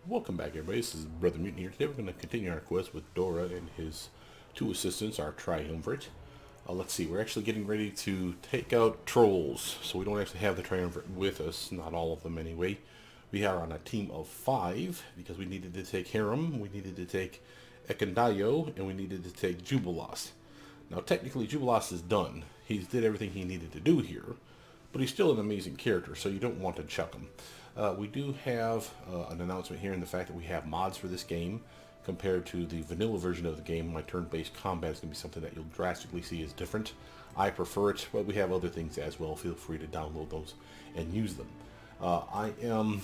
Welcome back, everybody. This is Brother Mutant here. Today we're going to continue our quest with Dora and his two assistants, our Triumvirate. Let's see, we're actually getting ready to take out trolls, so we don't actually have the Triumvirate with us, not all of them anyway. We are on a team of 5, because we needed to take Harem, we needed to take Ekandayo, and we needed to take Jubilos. Now, technically, Jubilos is done. He did everything he needed to do here, but he's still an amazing character, so you don't want to chuck him. We do have an announcement here in the fact that we have mods for this game. Compared to the vanilla version of the game, my turn-based combat is going to be something that you'll drastically see is different. I prefer it, but we have other things as well. Feel free to download those and use them. I am,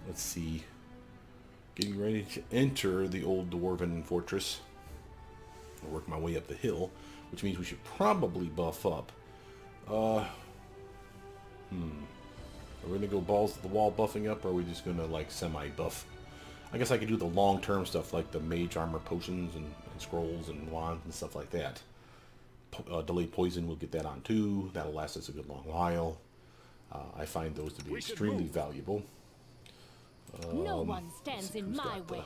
let's see, getting ready to enter the old Dwarven fortress. I'll work my way up the hill, which means we should probably buff up. Are we going to go balls to the wall buffing up, or are we just going to, like, semi-buff? I guess I could do the long-term stuff, like the mage armor potions and scrolls and wands and stuff like that. Delayed poison, we'll get that on too. That'll last us a good long while. I find those to be extremely valuable. No one stands in my way.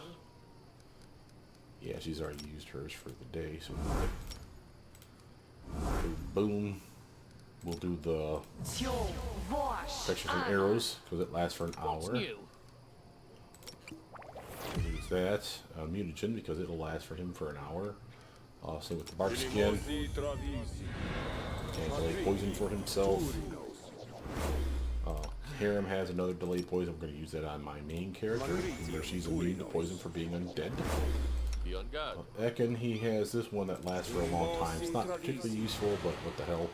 Yeah, she's already used hers for the day, so boom. We'll do the protection from arrows, because it lasts for an hour. We'll use that. Mutagen, because it'll last for him for an hour. Same with the bark skin. And delay poison for himself. Harem has another delayed poison. We're going to use that on my main character, where she's immune to poison for being undead. Ekin, he has this one that lasts for a long time. It's not particularly useful, but what the hell.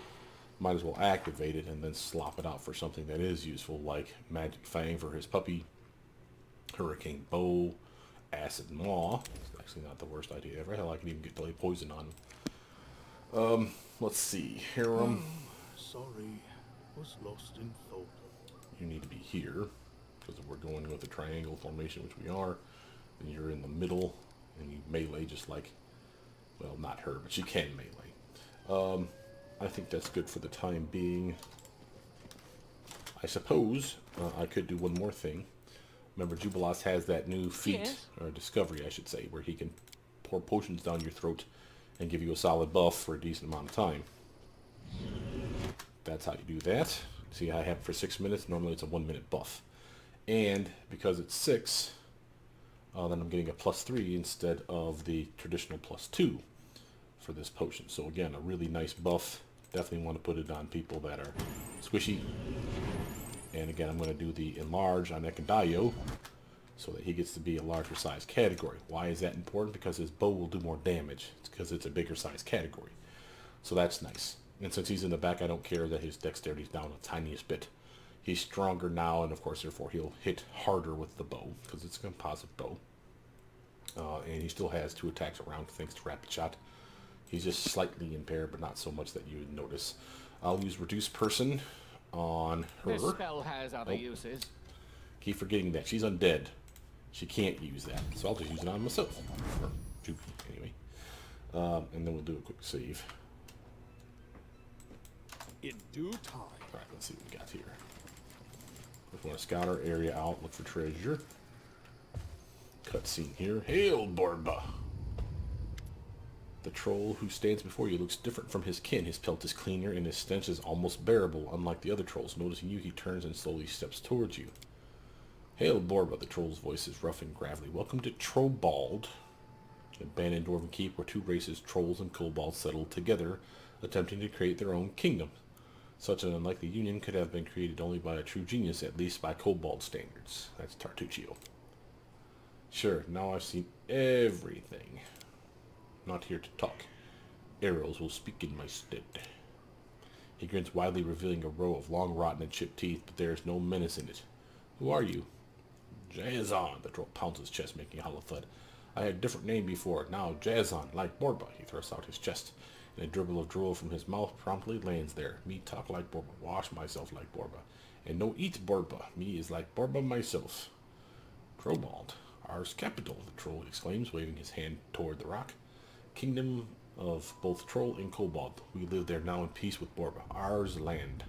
Might as well activate it and then slop it out for something that is useful, like Magic Fang for his puppy, Hurricane Bow, Acid Maw. It's actually not the worst idea ever. Hell, I can even get delayed poison on him. Let's see. Harem. Sorry, was lost in thought. You need to be here, because if we're going with a triangle formation, which we are, then you're in the middle, and you melee just like, well, not her, but she can melee. I think that's good for the time being. I suppose I could do one more thing. Remember, Jubilos has that new feat, or discovery, I should say, where he can pour potions down your throat and give you a solid buff for a decent amount of time. That's how you do that. See, I have it for 6 minutes. Normally it's a 1 minute buff. And because it's 6, then I'm getting a +3 instead of the traditional +2 for this potion. So again, a really nice buff. Definitely want to put it on people that are squishy. And again, I'm going to do the enlarge on Ekandayo so that he gets to be a larger size category. Why is that important? Because his bow will do more damage. It's because it's a bigger size category. So that's nice. And since he's in the back, I don't care that his dexterity is down the tiniest bit. He's stronger now, and of course, therefore, he'll hit harder with the bow because it's a composite bow. And he still has 2 attacks around thanks to rapid shot. He's just slightly impaired, but not so much that you would notice. I'll use Reduce Person on her. This spell has other uses. Keep forgetting that. She's undead. She can't use that. So I'll just use it on myself. Or Juby, anyway. And then we'll do a quick save. In due time. Alright, let's see what we got here. We want to scout our area out, look for treasure. Cutscene here. Hail, Borba! The troll who stands before you looks different from his kin. His pelt is cleaner and his stench is almost bearable, unlike the other trolls. Noticing you, he turns and slowly steps towards you. Hail, Borba, the troll's voice is rough and gravelly. Welcome to Trobold, an abandoned dwarven keep where 2 races, trolls and kobolds, settled together, attempting to create their own kingdom. Such an unlikely union could have been created only by a true genius, at least by kobold standards. That's Tartuccio. Sure, now I've seen everything. Not here to talk. Arrows will speak in my stead. He grins widely, revealing a row of long, rotten, and chipped teeth, but there is no menace in it. Who are you? Jazon. The troll pounds his chest, making a hollow thud. I had a different name before. Now Jazon, like Borba. He thrusts out his chest, and a dribble of drool from his mouth promptly lands there. Me talk like Borba, wash myself like Borba, and no eat Borba. Me is like Borba myself. Trobold, ours capital, the troll exclaims, waving his hand toward the rock. Kingdom of both troll and kobold. We live there now in peace with Borba. Ours land.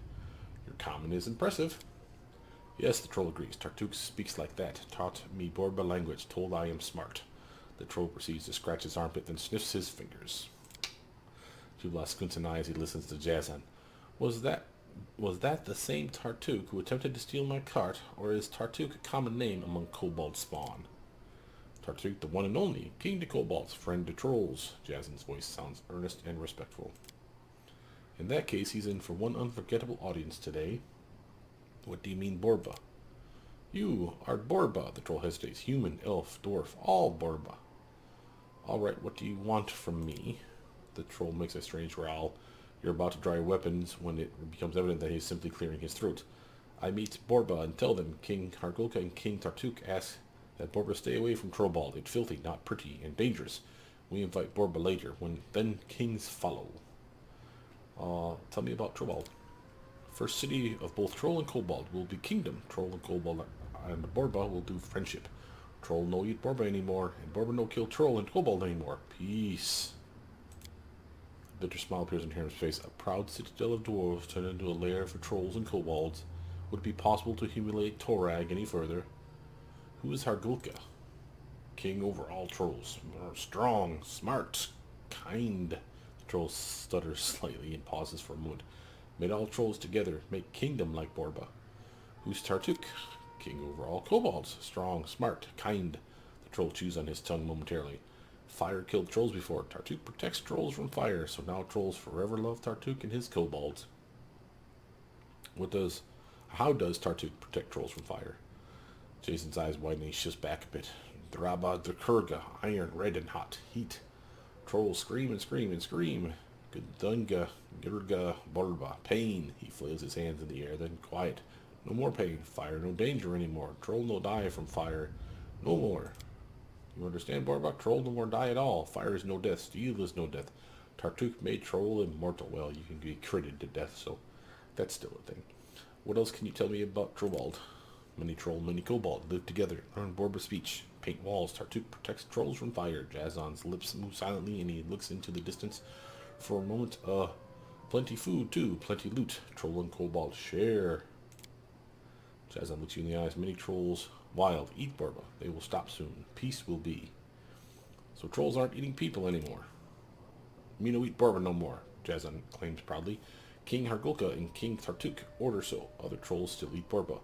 Your comment is impressive. Yes, the troll agrees. Tartuk speaks like that. Taught me Borba language. Told I am smart. The troll proceeds to scratch his armpit, then sniffs his fingers. Jubla squints an eye as he listens to Jazan. Was that the same Tartuk who attempted to steal my cart, or is Tartuk a common name among kobold spawn? Tartuk, the one and only, king to kobolds, friend to trolls. Jazan's voice sounds earnest and respectful. In that case, he's in for one unforgettable audience today. What do you mean, Borba? You are Borba, the troll hesitates. Human, elf, dwarf, all Borba. All right, what do you want from me? The troll makes a strange growl. You're about to draw your weapons when it becomes evident that he's simply clearing his throat. I meet Borba and tell them King Hargulka and King Tartuk ask that Borba stay away from Trobold. It's filthy, not pretty, and dangerous. We invite Borba later, when then kings follow. Tell me about Trobold. First city of both Troll and Kobold will be kingdom. Troll and Kobold and Borba will do friendship. Troll no eat Borba anymore, and Borba no kill Troll and Kobold anymore. Peace. A bitter smile appears on Hiram's face. A proud citadel of dwarves turned into a lair for trolls and kobolds. Would it be possible to humiliate Dorraj any further? Who is Hargulka? King over all trolls. Strong, smart, kind. The troll stutters slightly and pauses for a moment. Made all trolls together, make kingdom like Borba. Who's Tartuk? King over all kobolds. Strong, smart, kind. The troll chews on his tongue momentarily. Fire killed trolls before. Tartuk protects trolls from fire, so now trolls forever love Tartuk and his kobolds. How does Tartuk protect trolls from fire? Jason's eyes widen and he shifts back a bit. Draba Drakurga, iron, red and hot, heat. Trolls scream and scream and scream. Gudunga, Gurga, Borba, pain. He flails his hands in the air, then quiet. No more pain. Fire, no danger anymore. Troll no die from fire. No more. You understand, Borba? Troll no more die at all. Fire is no death. Steel is no death. Tartuk made Troll immortal. Well, you can be critted to death, so that's still a thing. What else can you tell me about Trobold? Many troll, many kobold. Live together. Learn Borba speech. Paint walls. Tartuk protects trolls from fire. Jazan's lips move silently and he looks into the distance for a moment. Plenty food, too. Plenty loot. Troll and kobold share. Jazan looks you in the eyes. Many trolls wild. Eat Borba. They will stop soon. Peace will be. So trolls aren't eating people anymore. Me no eat Borba no more, Jazan claims proudly. King Hargulka and King Tartuk order so. Other trolls still eat Borba.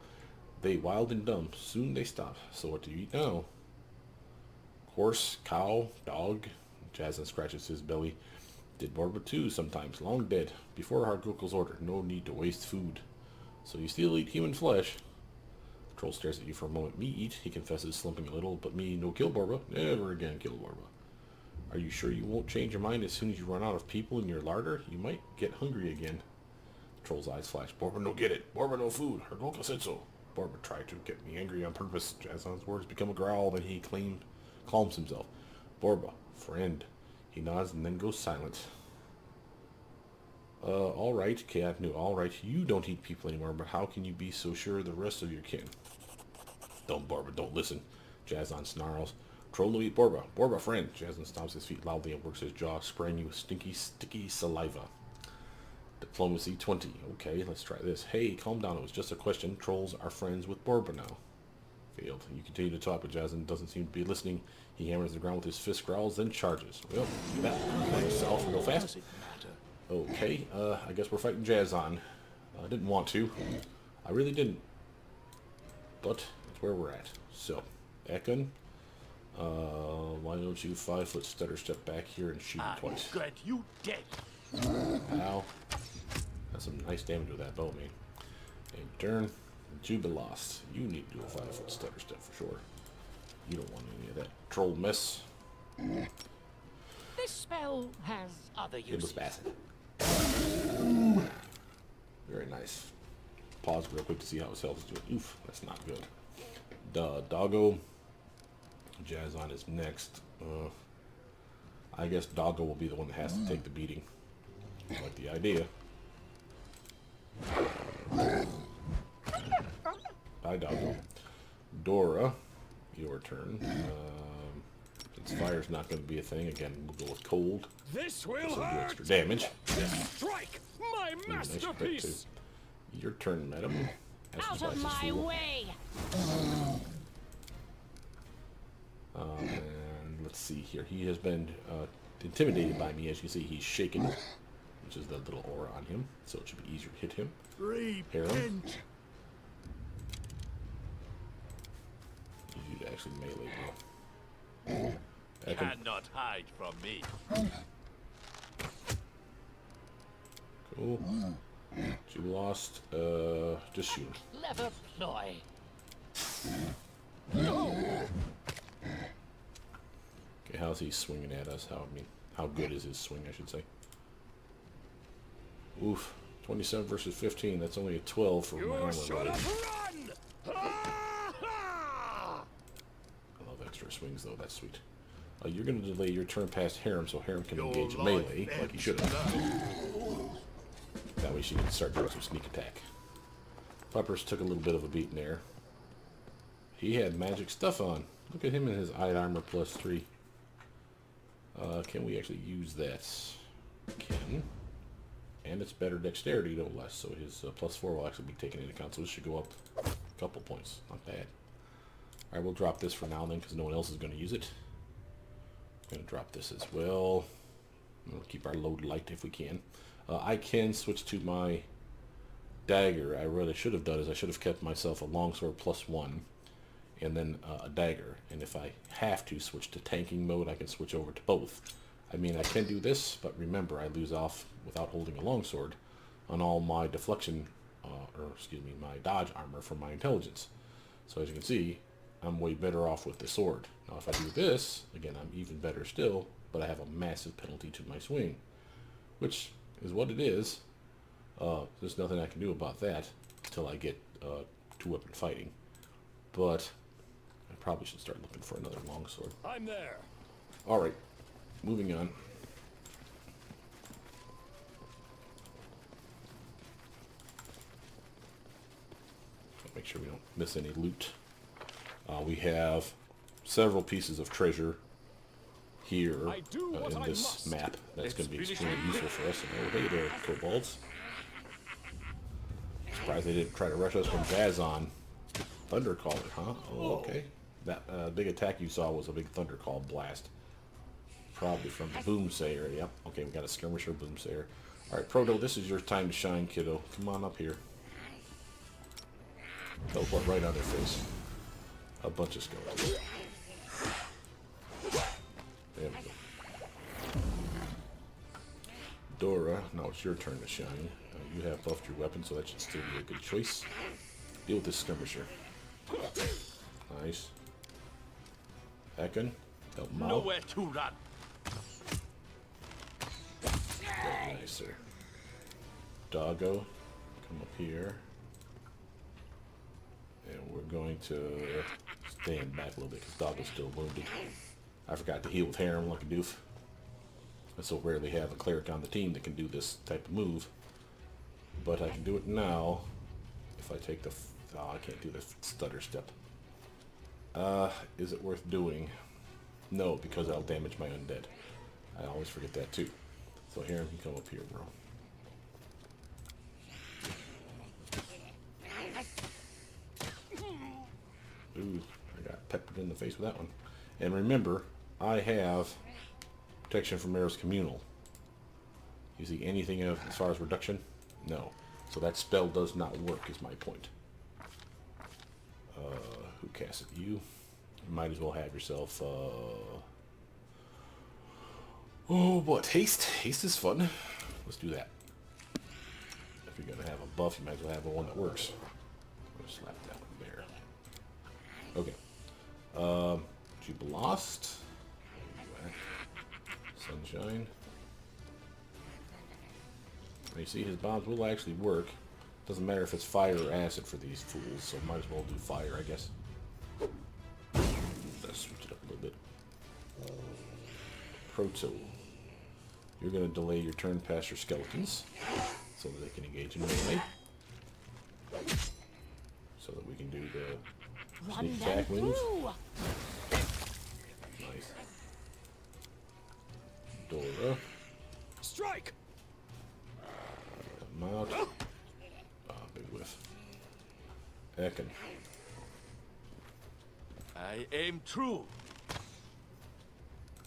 They wild and dumb. Soon they stop. So what do you eat now? Horse, cow, dog. Jazan scratches his belly. Did Borba too sometimes. Long dead. Before Hargulka's order. No need to waste food. So you still eat human flesh. The troll stares at you for a moment. Me eat, he confesses, slumping a little. But me no kill Borba. Never again kill Borba. Are you sure you won't change your mind as soon as you run out of people in your larder? You might get hungry again. The troll's eyes flash. Borba no get it. Borba no food. Hargulka said so. Borba tried to get me angry on purpose. Jazan's words become a growl, then he calms himself. Borba, friend. He nods and then goes silent. Alright, Kayak alright, you don't eat people anymore, but how can you be so sure of the rest of your kin? Don't, Borba, don't listen. Jazan snarls. Troll no eat Borba. Borba, friend. Jazan stomps his feet loudly and works his jaw, spraying you with stinky, sticky saliva. Diplomacy 20. Okay, let's try this. Hey, calm down. It was just a question. Trolls are friends with Borba now. Failed. You continue to talk, but Jazan doesn't seem to be listening. He hammers the ground with his fist, growls, then charges. Well, that went south real fast. Okay, I guess we're fighting Jazan. I didn't want to. I really didn't. But that's where we're at. So, Ekon, why don't you 5-foot stutter step back here and shoot him twice? Good, you dead. Ow. That's some nice damage with that bow, man. And turn. Jubilost. You need to do a 5-foot stutter step for sure. You don't want any of that troll mess. This spell has other It was uses. bastard. Very nice. Pause real quick to see how his health is doing. Oof, that's not good. Doggo. Jazan is next. I guess Doggo will be the one that has to take the beating. I like the idea. Bye, Doggo. Dora, your turn. Since fire's not going to be a thing, again, we'll go with cold. This will This will do hurt. extra damage. Strike, my Ooh, nice crit, too. masterpiece. Your turn, madam. Out of my way! And let's see here. He has been intimidated by me. As you can see, he's shaken, which is the little aura on him, so it should be easier to hit him. Repent. You to actually melee him. Cannot hide from me. Cool. You lost. Just shoot him. Clever ploy. Okay, how's he swinging at us? How good is his swing, I should say? Oof. 27 versus 15. That's only a 12 for my armor load. Run! I love extra swings, though. That's sweet. You're going to delay your turn past Harem, so Harem can engage a melee, like he should have. That way she can start doing some sneak attack. Puppers took a little bit of a beating there. He had magic stuff on. Look at him in his eye armor +3. Can we actually use that? Can. And it's better dexterity, no less. So his +4 will actually be taken into account. So this should go up a couple points. Not bad. Alright, we'll drop this for now then, because no one else is going to use it. I'm going to drop this as well. We'll keep our load light if we can. I can switch to my dagger. I really should have done is I should have kept myself a longsword +1 and then a dagger. And if I have to switch to tanking mode, I can switch over to both. I mean, I can do this, but remember, I lose off without holding a longsword on all my deflection, my dodge armor from my intelligence. So as you can see, I'm way better off with the sword. Now if I do this, again, I'm even better still, but I have a massive penalty to my swing, which is what it is. There's nothing I can do about that until I get two-weapon fighting. But I probably should start looking for another longsword. I'm there. Alright, moving on. Make sure we don't miss any loot. We have several pieces of treasure here in this map that's going to be extremely useful for us. And, oh, hey there, Trobolds. Surprised they didn't try to rush us from Vazon. Thundercaller, huh? Oh, okay. That big attack you saw was a big Thundercall blast. Probably from the Boomsayer. Yep. Okay, we got a Skirmisher Boomsayer. Alright, Proto, this is your time to shine, kiddo. Come on up here. Teleport right on their face. A bunch of skeletons. There we go. Dora, now it's your turn to shine. You have buffed your weapon, so that should still be a good choice. Deal with this skirmisher. Nice. Ekon, help him out. Nowhere to run. Very nice, sir. Doggo, come up here. And we're going to stand back a little bit because Doggo's still wounded. I forgot to heal with Harem like a doof. I so rarely have a cleric on the team that can do this type of move. But I can do it now if I take the... Oh, I can't do the stutter step. Is it worth doing? No, because I'll damage my undead. I always forget that too. So Harem can come up here, bro. Ooh, I got peppered in the face with that one. And remember, I have protection from arrows communal. You see anything as far as reduction? No. So that spell does not work, is my point. Who cast it? You? You might as well have yourself, oh, what? Haste? Haste is fun. Let's do that. If you're going to have a buff, you might as well have one that works. I'm going to slap that one there. Okay. You've lost. Sunshine. And you see his bombs will actually work. Doesn't matter if it's fire or acid for these fools, so might as well do fire, I guess. Let's switch it up a little bit. Proto. You're going to delay your turn past your skeletons so that they can engage in melee. So that we can do the sneak attack move. Nice. Dora. Strike. Mount. Big whiff. Ekin. I aim true.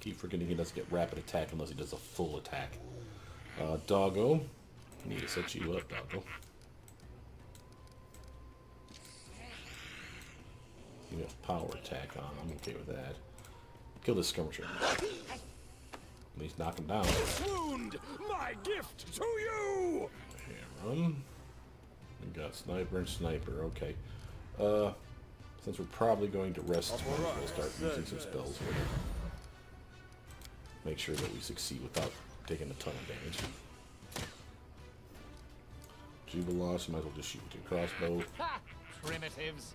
Keep forgetting he doesn't get rapid attack unless he does a full attack. Doggo. I need to set you up, Doggo. You have power attack on. I'm okay with that. Kill this skirmisher. At least knock him down. Wound, my gift to you! Run. We got sniper and sniper. Okay. Since we're probably going to rest, we'll start using some spells here. Make sure that we succeed without taking a ton of damage. Jubilos, might as well just shoot with your crossbow. Ha! Primitives.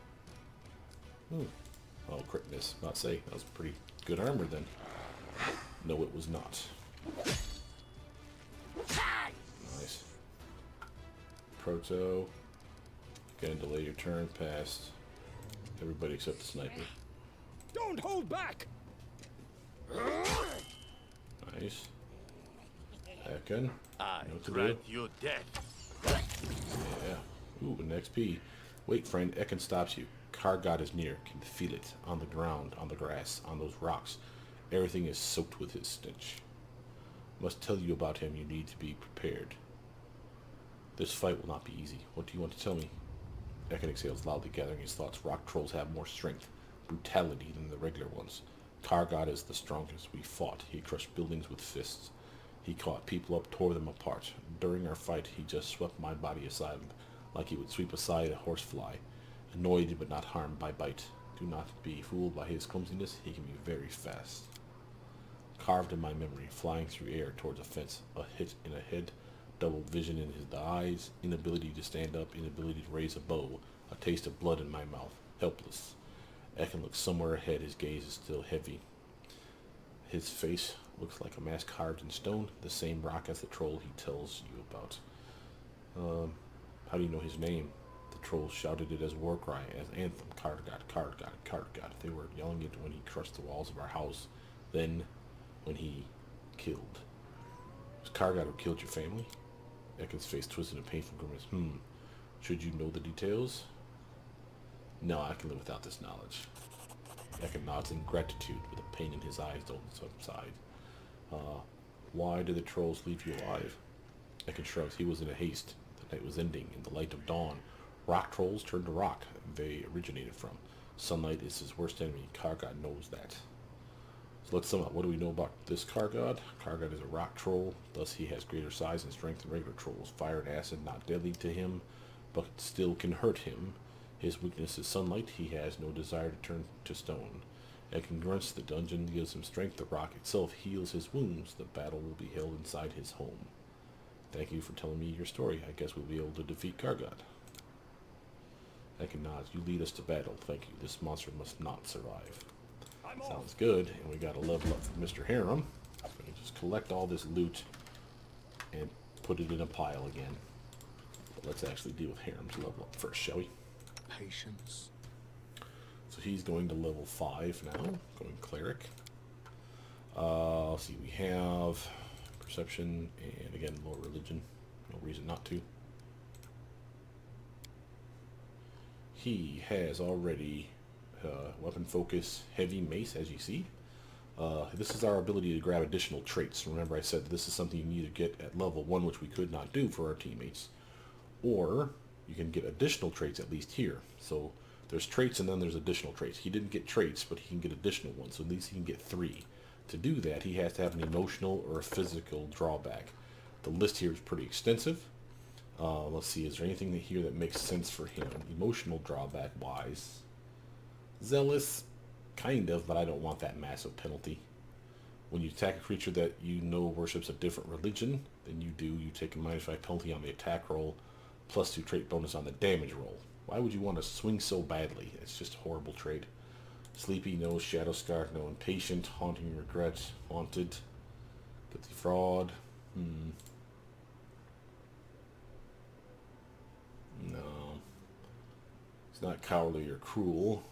Oh, crit miss. Not say. That was pretty good armor then. No, it was not. Nice. Proto. Again, delay your turn past everybody except the sniper. Don't hold back! Nice. Ekin. I Know what to grant you death. Yeah. Ooh, an XP. Wait, friend. Ekin stops you. Kargad is near. Can feel it. On the ground, on the grass, on those rocks. Everything is soaked with his stench. Must tell you about him. You need to be prepared. This fight will not be easy. What do you want to tell me? Ekin exhales loudly, gathering his thoughts. Rock trolls have more strength, brutality than the regular ones. Kargad is the strongest. We fought. He crushed buildings with fists. He caught people up, tore them apart. During our fight, he just swept my body aside like he would sweep aside a horsefly. Annoyed but not harmed by bite. Do not be fooled by his clumsiness. He can be very fast. Carved in my memory, flying through air towards a fence, a hit in a head, double vision in his eyes, inability to stand up, inability to raise a bow, a taste of blood in my mouth, helpless. Ekin looks somewhere ahead, his gaze is still heavy. His face looks like a mask carved in stone, the same rock as the troll he tells you about. How do you know his name? The trolls shouted it as war cry, as anthem, Kargad, Kargad, Kargad. They were yelling it when he crushed the walls of our house, then when he killed. It was Kargad who killed your family? Ekin's face twisted in a painful grimace. Should you know the details? No, I can live without this knowledge. Ekin nods in gratitude, with a pain in his eyes don't subside. Why did the trolls leave you alive? Ekin shrugs. He was in a haste. The night was ending. In the light of dawn, rock trolls turned to rock they originated from. Sunlight is his worst enemy. Kargad knows that. So let's sum up. What do we know about this Kargad? Kargad is a rock troll, thus he has greater size and strength than regular trolls. Fire and acid not deadly to him, but still can hurt him. His weakness is sunlight. He has no desire to turn to stone. Ekin grunts. The dungeon gives him strength. The rock itself heals his wounds. The battle will be held inside his home. Thank you for telling me your story. I guess we'll be able to defeat Kargad. Ekin nods. You lead us to battle. Thank you. This monster must not survive. Sounds good. And we got a level up from Mr. Harem. So we can just collect all this loot and put it in a pile again. But let's actually deal with Harem's level up first, shall we? Patience. So he's going to level 5 now. Going cleric. Let's see. We have perception and again more religion. No reason not to. He has already weapon focus, heavy mace, as you see. This is our ability to grab additional traits. Remember I said this is something you need to get at level 1, which we could not do for our teammates. Or you can get additional traits at least here. So there's traits and then there's additional traits. He didn't get traits, but he can get additional ones. So at least he can get 3. To do that, he has to have an emotional or a physical drawback. The list here is pretty extensive. Let's see, is there anything here that makes sense for him? Emotional drawback wise. Zealous, kind of, but I don't want that massive penalty. When you attack a creature that you know worships a different religion than you do, you take a -5 penalty on the attack roll, +2 trait bonus on the damage roll. Why would you want to swing so badly? It's just a horrible trait. Sleepy, no. Shadow Scar, no. Impatient, haunting regret, haunted. Guilty fraud. No. He's not cowardly or cruel.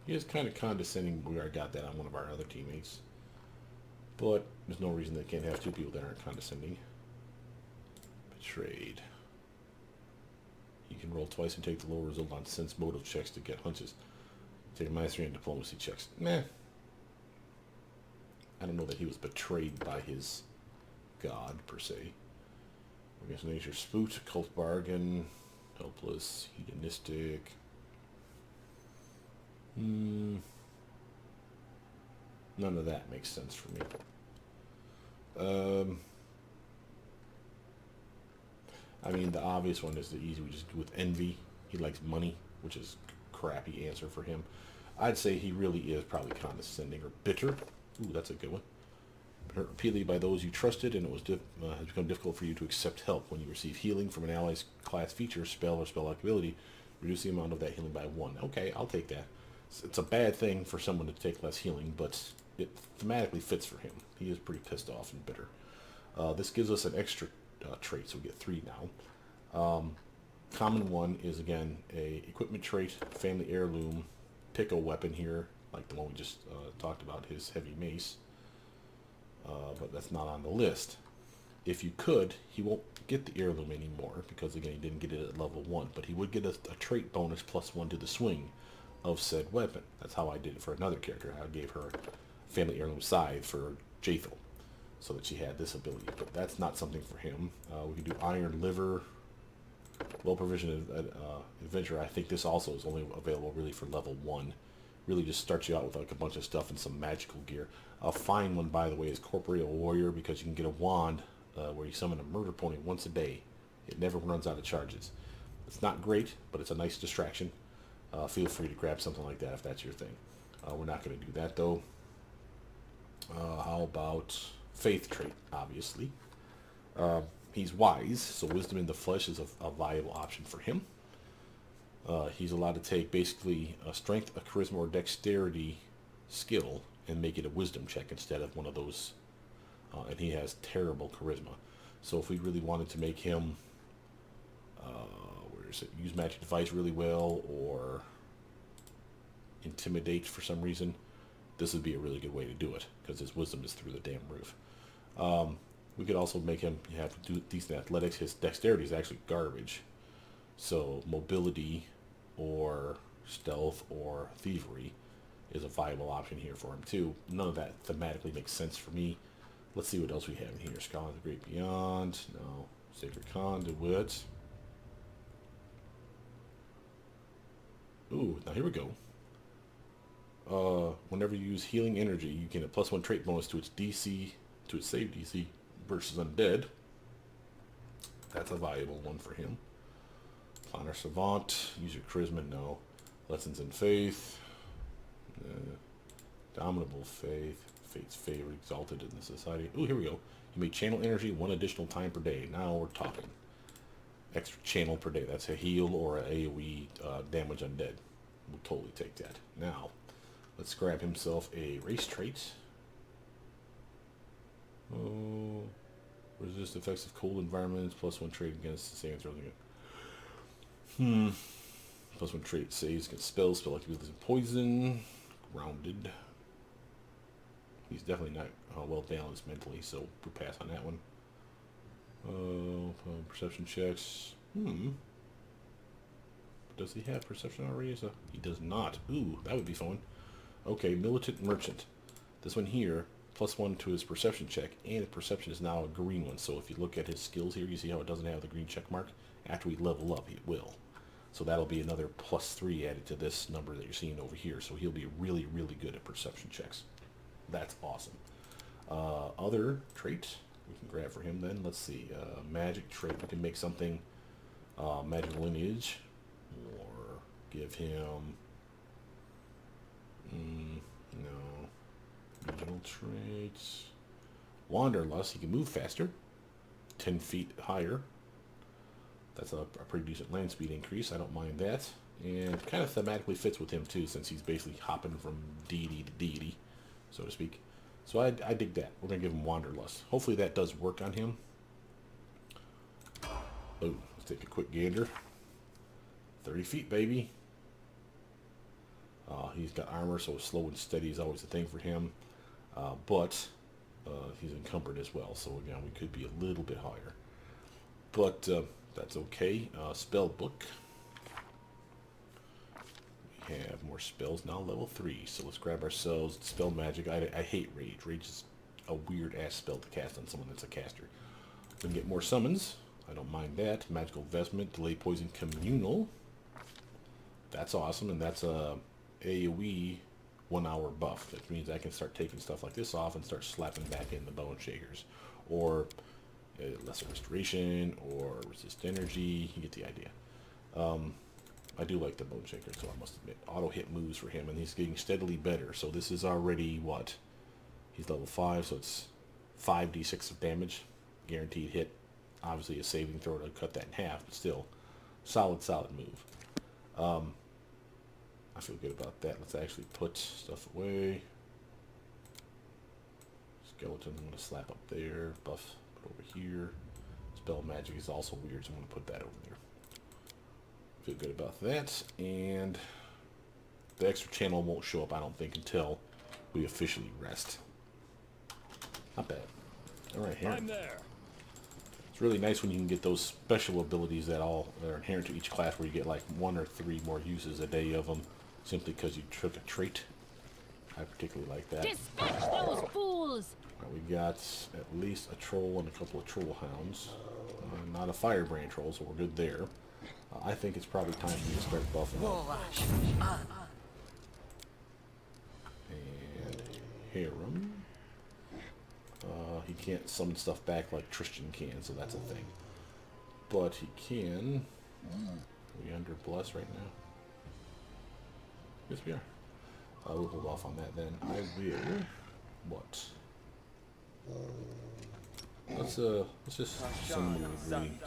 He is kind of condescending. We already got that on one of our other teammates. But there's no reason they can't have 2 people that aren't condescending. Betrayed. He You can roll twice and take the lower result on sense motive checks to get hunches. Take a -3 on diplomacy checks. Meh. I don't know that he was betrayed by his god, per se. I guess nature spooked, cult bargain, helpless, hedonistic. None of that makes sense for me. I mean, the obvious one is the easy one, just with envy. He likes money, which is a crappy answer for him. I'd say he really is probably condescending or bitter. Ooh, that's a good one. Hurt repeatedly by those you trusted, and it was has become difficult for you to accept help. When you receive healing from an ally's class feature, spell, or spell-like ability, reduce the amount of that healing by 1. Okay, I'll take that. It's a bad thing for someone to take less healing, but it thematically fits for him. He is pretty pissed off and bitter. This gives us an extra trait, so we get 3 now. Common one is, again, a equipment trait, family heirloom, pick a weapon here, like the one we just talked about, his heavy mace. But that's not on the list. If you could, he won't get the heirloom anymore, because, again, he didn't get it at level 1, but he would get a trait bonus +1 to the swing of said weapon. That's how I did it for another character. I gave her family heirloom scythe for Jathel, so that she had this ability, but that's not something for him. We can do iron liver, well-provisioned adventure. I think this also is only available really for level 1. Really just starts you out with like a bunch of stuff and some magical gear. A fine one, by the way, is corporeal warrior, because you can get a wand where you summon a murder pony once a day. It never runs out of charges. It's not great, but it's a nice distraction. Feel free to grab something like that if that's your thing. We're not going to do that, though. How about faith trait, obviously. He's wise, so wisdom in the flesh is a viable option for him. He's allowed to take basically a strength, a charisma, or dexterity skill and make it a wisdom check instead of one of those. And he has terrible charisma. So if we really wanted to make him, use magic device really well, or intimidate for some reason, this would be a really good way to do it, because his wisdom is through the damn roof. We could also make him have to do decent athletics. His dexterity is actually garbage. So mobility or stealth or thievery is a viable option here for him too. None of that thematically makes sense for me. Let's see what else we have in here. Scholar of the Great Beyond. No. Sacred Conduit. Ooh, now here we go. Whenever you use healing energy, you get a +1 trait bonus to its DC, to its save DC versus undead. That's a valuable one for him. Planner Savant. Use your charisma. No. Lessons in Faith. Dominable Faith. Fate's favor. Exalted in the society. Ooh, here we go. You may channel energy 1 additional time per day. Now we're talking. Extra channel per day. That's a heal or a AoE damage undead. We'll totally take that. Now, let's grab himself a race trait. Oh, resist effects of cold environments. +1 trait against the same throws again. +1 trait saves against spells, spell like abilities and poison. Grounded. He's definitely not well balanced mentally, so we'll pass on that one. Perception checks. Does he have perception already? He does not. Ooh, that would be fun. Okay, Militant Merchant. This one here, +1 to his perception check, and his perception is now a green one. So if you look at his skills here, you see how it doesn't have the green check mark? After we level up, it will. So that'll be another +3 added to this number that you're seeing over here. So he'll be really, really good at perception checks. That's awesome. Other trait we can grab for him then. Let's see. Magic trait. We can make something magic lineage. Or give him... no. Regional traits. Wanderlust. He can move faster. 10 feet higher. That's a pretty decent land speed increase. I don't mind that. And kind of thematically fits with him too, since he's basically hopping from deity to deity, so to speak. So I dig that. We're going to give him Wanderlust. Hopefully that does work on him. Oh, let's take a quick gander. 30 feet, baby. He's got armor, so slow and steady is always a thing for him. But he's encumbered as well, so again, we could be a little bit higher. But that's okay. Spell book. have more spells now, level 3. So let's grab ourselves Dispel Magic. I hate Rage. Rage is a weird-ass spell to cast on someone that's a caster. We can get more summons. I don't mind that. Magical Vestment, Delay Poison Communal. That's awesome, and that's a AoE 1 hour buff. That means I can start taking stuff like this off and start slapping back in the Bone Shakers. Or Lesser Restoration, or Resist Energy. You get the idea. I do like the Bone Shaker, so I must admit. Auto hit moves for him, and he's getting steadily better. So this is already, what? He's level 5, so it's 5d6 of damage. Guaranteed hit. Obviously a saving throw to cut that in half, but still. Solid move. I feel good about that. Let's actually put stuff away. Skeleton, I'm going to slap up there. Buff, put over here. Spell Magic is also weird, so I'm going to put that over there. Feel good about that. And the extra channel won't show up, I don't think, until we officially rest. Not bad. Alright, here. I'm there. It's really nice when you can get those special abilities that are inherent to each class, where you get like 1 or 3 more uses a day of them, simply because you took a trait. I particularly like that. Dispatch those fools! Right, we got at least a troll and a couple of troll hounds. Not a firebrand troll, so we're good there. I think it's probably time for me to start buffing up. And Harem. He can't summon stuff back like Tristan can, so that's a thing. But he can. Are we under Bless right now? Yes, we are. We'll hold off on that then. I will. What? Let's just send him a reading.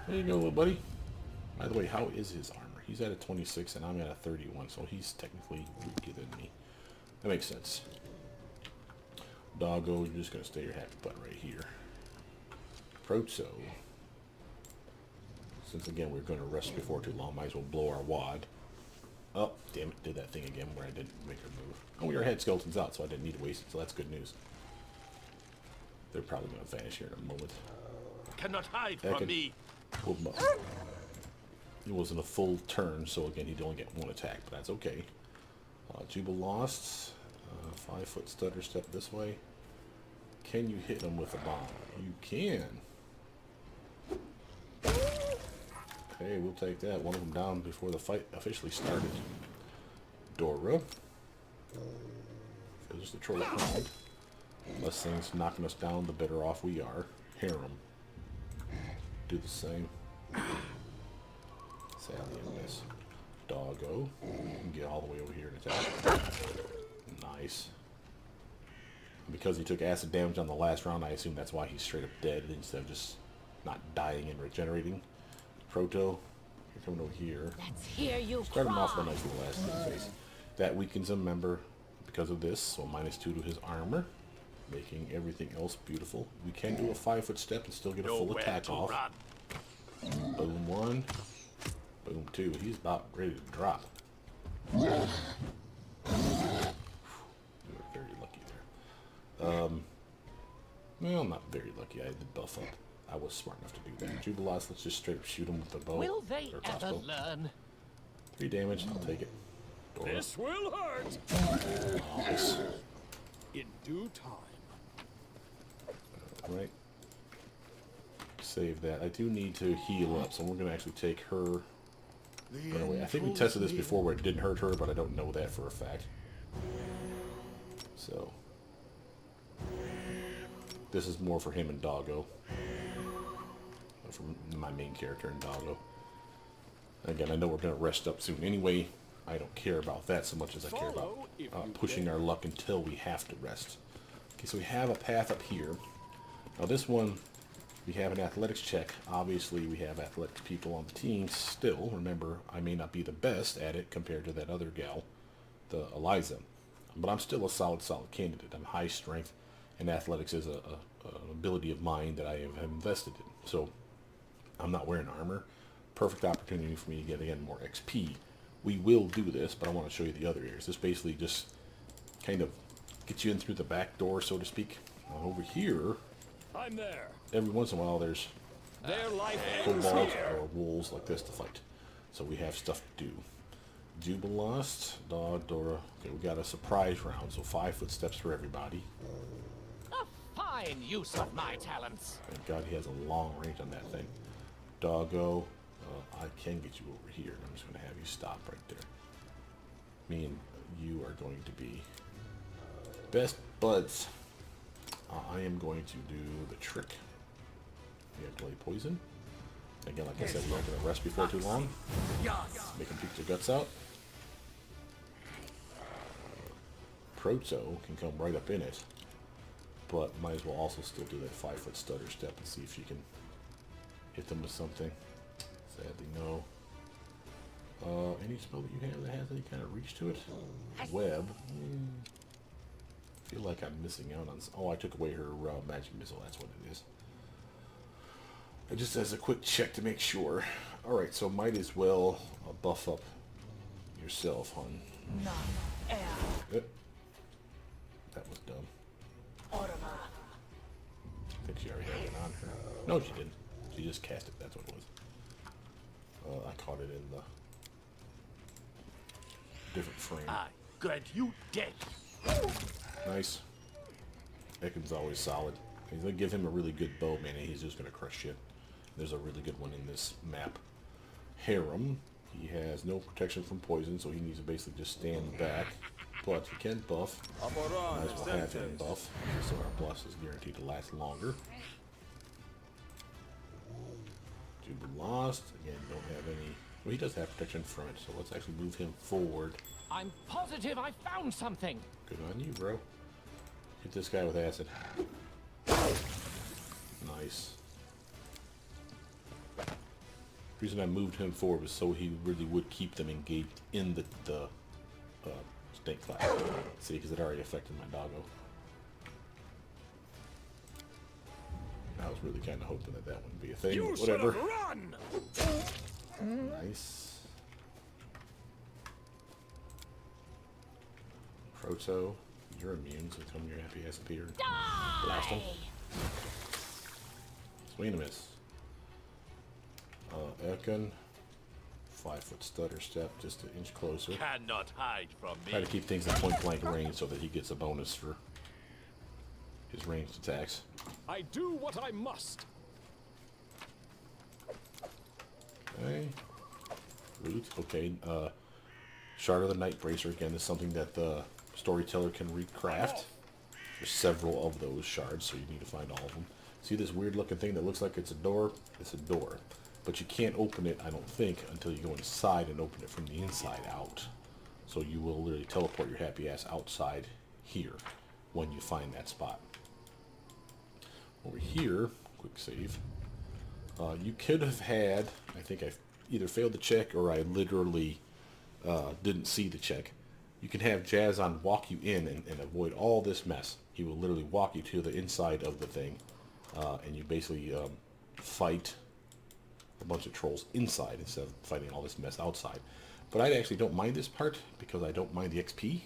There you go, little buddy. By the way, how is his armor? He's at a 26 and I'm at a 31, so he's technically weaker than me. That makes sense. Doggo, you're just gonna stay your happy butt right here. Proto. Since again we're gonna rest before too long, might as well blow our wad. Oh, damn it, did that thing again where I didn't make a move. Oh, we already had skeletons out, so I didn't need to waste it, so that's good news. They're probably gonna vanish here in a moment. Cannot hide from me. It wasn't a full turn, so again he'd only get 1 attack, but that's okay. Jubal lost. 5-foot stutter step this way. Can you hit him with a bomb? You can. Okay, we'll take that. One of them down before the fight officially started. Dora. There's the troll hound. Less things knocking us down, the better off we are. Harem. Do the same. Sadly, I miss. Doggo. You can get all the way over here and attack. Nice. Because he took acid damage on the last round, I assume that's why he's straight up dead instead of just not dying and regenerating. Proto, you're coming over here. Let's hear you Start him off cry. with a nice little acid face. That weakens him, remember, because of this, so -2 to his armor, making everything else beautiful. We can do a 5-foot step and still get a full Nowhere attack to off. run. Boom 1. Boom 2. He's about ready to drop. Very lucky there. Well, not very lucky. I had the buff up. I was smart enough to do that. Jubilos, let's just straight up shoot him with the bow. Will they or ever crossbow. learn? 3 damage. I'll take it. Dora. This will hurt. Nice. In due time. Right. Save that. I do need to heal up, so we're going to actually take her. Away. I think we tested this before where it didn't hurt her, but I don't know that for a fact. So. This is more for him and Doggo. For my main character and Doggo. Again, I know we're going to rest up soon anyway. I don't care about that so much as I care about pushing our luck until we have to rest. Okay, so we have a path up here. Now this one, we have an athletics check. Obviously, we have athletics people on the team still. Remember, I may not be the best at it compared to that other gal, the Eliza. But I'm still a solid candidate. I'm high strength, and athletics is an ability of mine that I have invested in. So I'm not wearing armor. Perfect opportunity for me to get, again, more XP. We will do this, but I want to show you the other areas. This basically just kind of gets you in through the back door, so to speak. Now, over here, I'm there. every once in a while, there's Their life ends kobolds here. or wolves like this to fight. So we have stuff to do. Jubilost, Dora. Okay, we got a surprise round, so 5 footsteps for everybody. A fine use of my talents. Thank God he has a long range on that thing. Doggo, I can get you over here. I'm just going to have you stop right there. Me and you are going to be best buds. I am going to do the trick. We have Blade Poison. Again, like I said, we're not going to rest before too long. Make them puke their guts out. Proto can come right up in it, but might as well also still do that 5 foot stutter step and see if you can hit them with something. Sadly, no. Any spell that you have that has any kind of reach to it? Web. I feel like I'm missing out on. Oh, I took away her magic missile. That's what it is. Just as a quick check to make sure. All right, so might as well buff up yourself, hon. Yep. That was dumb. I think she already had it on her. No, she didn't. She just cast it. That's what it was. I caught it in the different frame. I grant you death. Nice. Ekken's always solid. He's going to give him a really good bow, man, and he's just going to crush shit. There's a really good one in this map. Harem. He has no protection from poison, so he needs to basically just stand back. But he can buff. Might as well have him buff, so our bless is guaranteed to last longer. Jubilost. Again, don't have any... Well, he does have protection from it, so let's actually move him forward. I'm positive I found something. Good on you, bro. Hit this guy with acid. Nice. The reason I moved him forward was so he really would keep them engaged in the snake class. See, because it already affected my doggo. I was really kind of hoping that that wouldn't be a thing, You but whatever. should have run. Nice. Proto, you're immune, so come your happy ass up here. Blast him. Swing and a miss. Ekin, 5 foot stutter step, just an inch closer. Cannot hide from Try to me. keep things in point blank range so that he gets a bonus for his ranged attacks. I do what I must. Okay. Root. Okay. Shard of the Night Bracer again is something that the storyteller can recraft. There's several of those shards, so you need to find all of them. See this weird looking thing that looks like it's a door? It's a door. But you can't open it, I don't think, until you go inside and open it from the inside out. So you will literally teleport your happy ass outside here when you find that spot. Over here, quick save. You could have had, I think I either failed the check or I literally didn't see the check. You can have Jazzon walk you in and avoid all this mess. He will literally walk you to the inside of the thing, and you basically fight a bunch of trolls inside instead of fighting all this mess outside. But I actually don't mind this part because I don't mind the XP.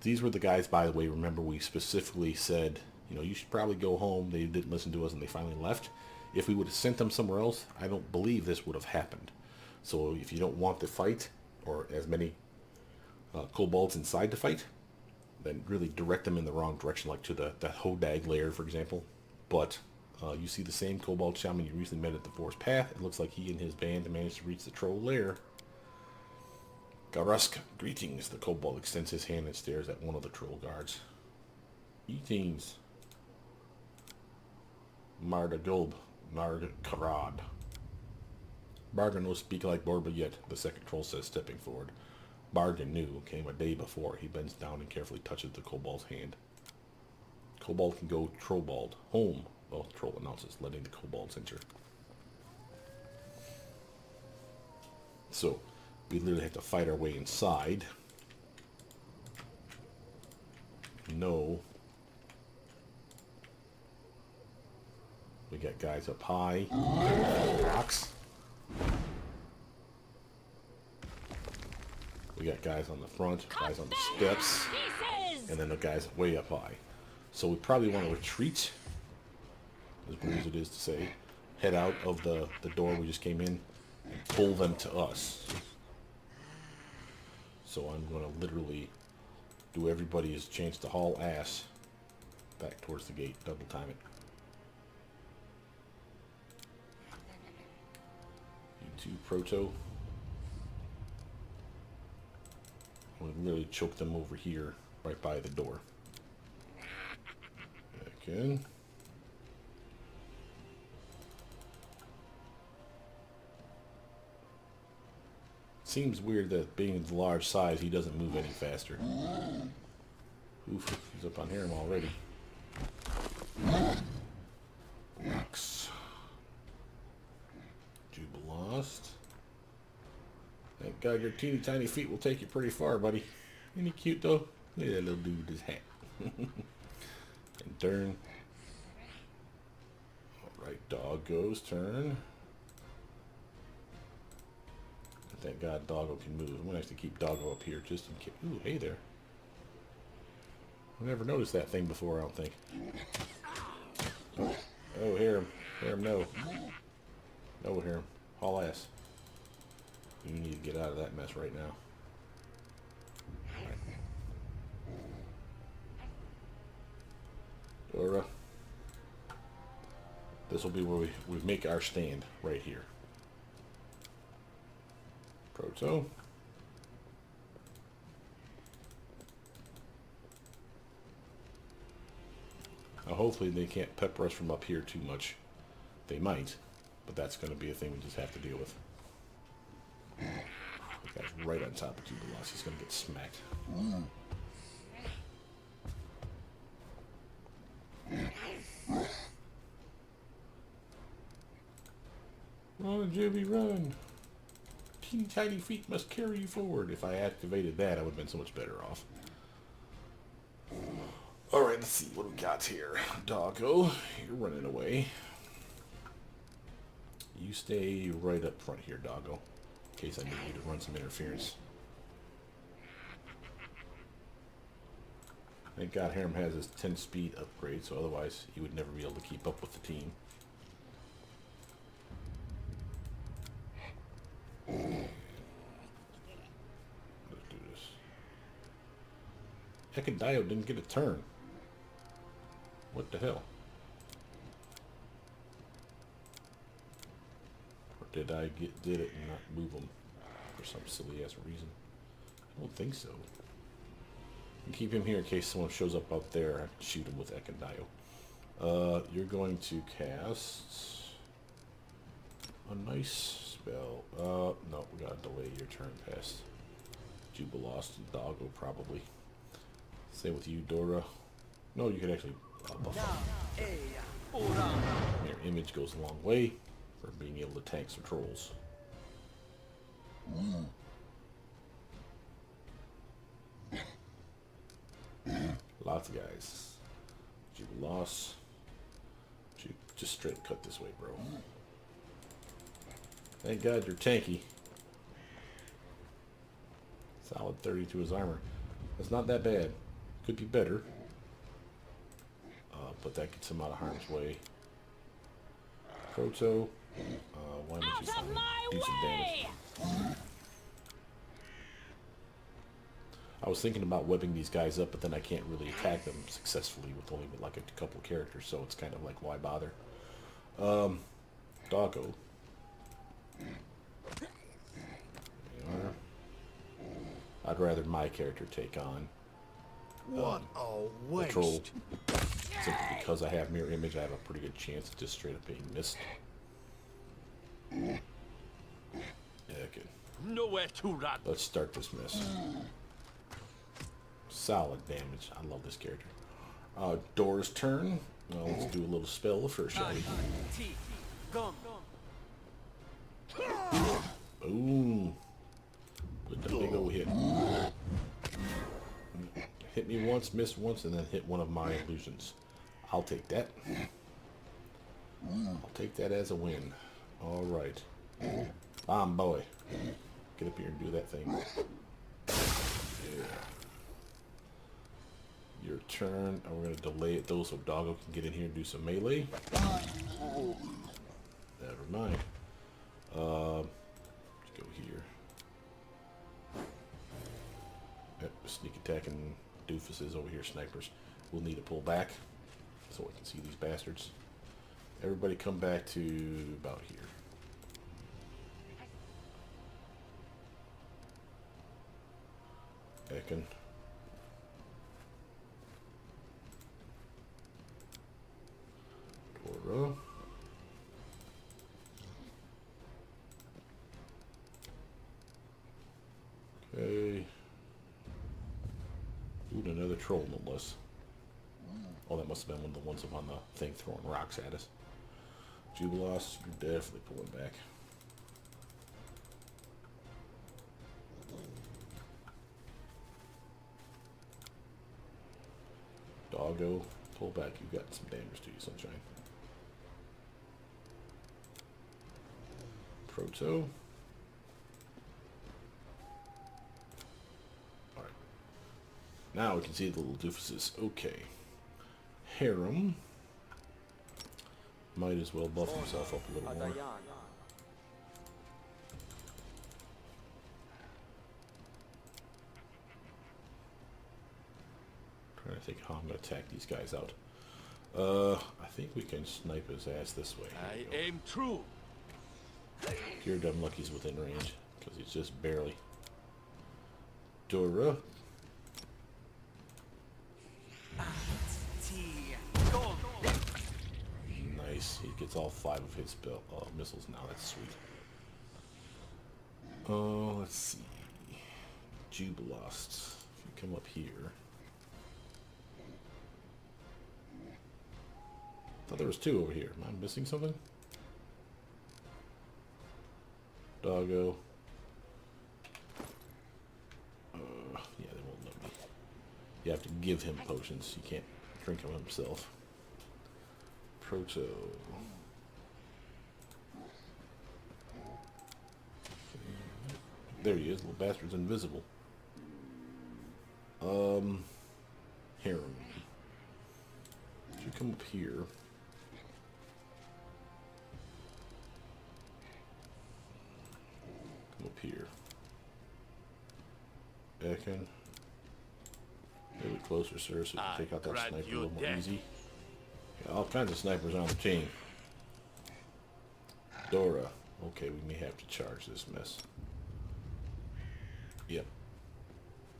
These were the guys, by the way, remember we specifically said, you know, you should probably go home. They didn't listen to us and they finally left. If we would have sent them somewhere else, I don't believe this would have happened. So if you don't want to fight, or as many kobolds inside to fight, then really direct them in the wrong direction, like to the Hodag lair, for example. But you see the same kobold shaman you recently met at the Forest Path. It looks like he and his band managed to reach the troll lair. Garusk, greetings. The kobold extends his hand and stares at one of the troll guards. Greetings. Mardagulb, Nard Karad. Bargain no speak like Borba yet, the second troll says, stepping forward. Bargain knew, came a day before. He bends down and carefully touches the kobold's hand. Kobold can go Trobold. Home. Well, troll announces, letting the kobolds enter. So, we literally have to fight our way inside. No. We got guys up high. Rocks. We got guys on the front, guys on the steps, and then the guys way up high. So we probably want to retreat, as weird as it is to say, head out of the door we just came in, and pull them to us. So I'm going to literally do everybody's chance to haul ass back towards the gate. Double time it. You two, Proto. I'm going to literally choke them over here, right by the door. Back in. Seems weird that being the large size, he doesn't move any faster. Oof, he's up on him already. Rocks. Jubilost. Thank God your teeny tiny feet will take you pretty far, buddy. Isn't he cute though? Look at that little dude with his hat. And turn. Alright, Doggo's turn. Thank God Doggo can move. I'm gonna have to keep Doggo up here just in case. Ooh, hey there. I never noticed that thing before, I don't think. Oh, hear him. Hear him, no. No, hear him. Haul ass. You need to get out of that mess right now. Right. Dora. This will be where we make our stand, right here. Proto. Now hopefully they can't pepper us from up here too much. They might, but that's going to be a thing we just have to deal with. The guy's right on top of Jubilost. He's going to get smacked. Run, Jibby, run! Teeny tiny feet must carry you forward. If I activated that, I would have been so much better off. Alright, let's see what we got here. Doggo, you're running away. You stay right up front here, Doggo. In case I need you to run some interference. Thank God Harem has his 10 speed upgrade, so otherwise he would never be able to keep up with the team. Let's do this. Ekadio didn't get a turn. What the hell? Or did I did it and not move him for some silly ass reason? I don't think so. Keep him here in case someone shows up out there. I can shoot him with Ekadio. You're going to cast a nice spell. No, we gotta delay your turn past Jubilost and Doggo probably. Same with you, Dora. No, you can actually buff him. Your image goes a long way for being able to tank some trolls. Lots of guys. Jubilost. Just straight cut this way, bro. Thank God you're tanky. Solid 30 to his armor. That's not that bad. Could be better. But that gets him out of harm's way. Proto. Why don't you do some damage? I was thinking about webbing these guys up, but then I can't really attack them successfully with only like a couple characters, so it's kind of like, why bother? Doggo. I'd rather my character take on the troll. Simply because I have mirror image, I have a pretty good chance of just straight up being missed. Yeah, good. Nowhere to run. Let's start this mess. Solid damage. I love this character. Dora's turn. Let's do a little spell first, shall we? Boom. With the big old hit. Hit me once, missed once, and then hit one of my illusions. I'll take that. I'll take that as a win. Alright. Bomb boy. Get up here and do that thing. Yeah. Your turn. And we're going to delay it though so Doggo can get in here and do some melee. Never mind. Let's go here. Yep, sneak attacking doofuses over here, snipers. We'll need to pull back so we can see these bastards. Everybody come back to about here. Ekin. Dora. Okay. Ooh, another troll, no less. Oh, that must have been one of the ones up on the thing throwing rocks at us. Jubilos, you're definitely pulling back. Doggo, pull back. You've got some damage to you, Sunshine. Proto. Alright. Now we can see the little doofuses. Okay. Harem. Might as well buff himself up a little more. Trying to think how I'm going to attack these guys out. I think we can snipe his ass this way. I aim true. Your dumb lucky's within range, because he's just barely. Dora. Nice. He gets all 5 of his missiles now. That's sweet. Oh, let's see. Jubilost. If you come up here. Thought there was 2 over here. Am I missing something? Doggo. Yeah, they won't let me. You have to give him potions. You can't drink them himself. Proto. There he is. Little bastard's invisible. Harem. If you come up here. Come up here. Ekin. A little closer, sir, so you can take out that sniper a little more easy. Got all kinds of snipers on the team. Dora. Okay, we may have to charge this mess. Yep.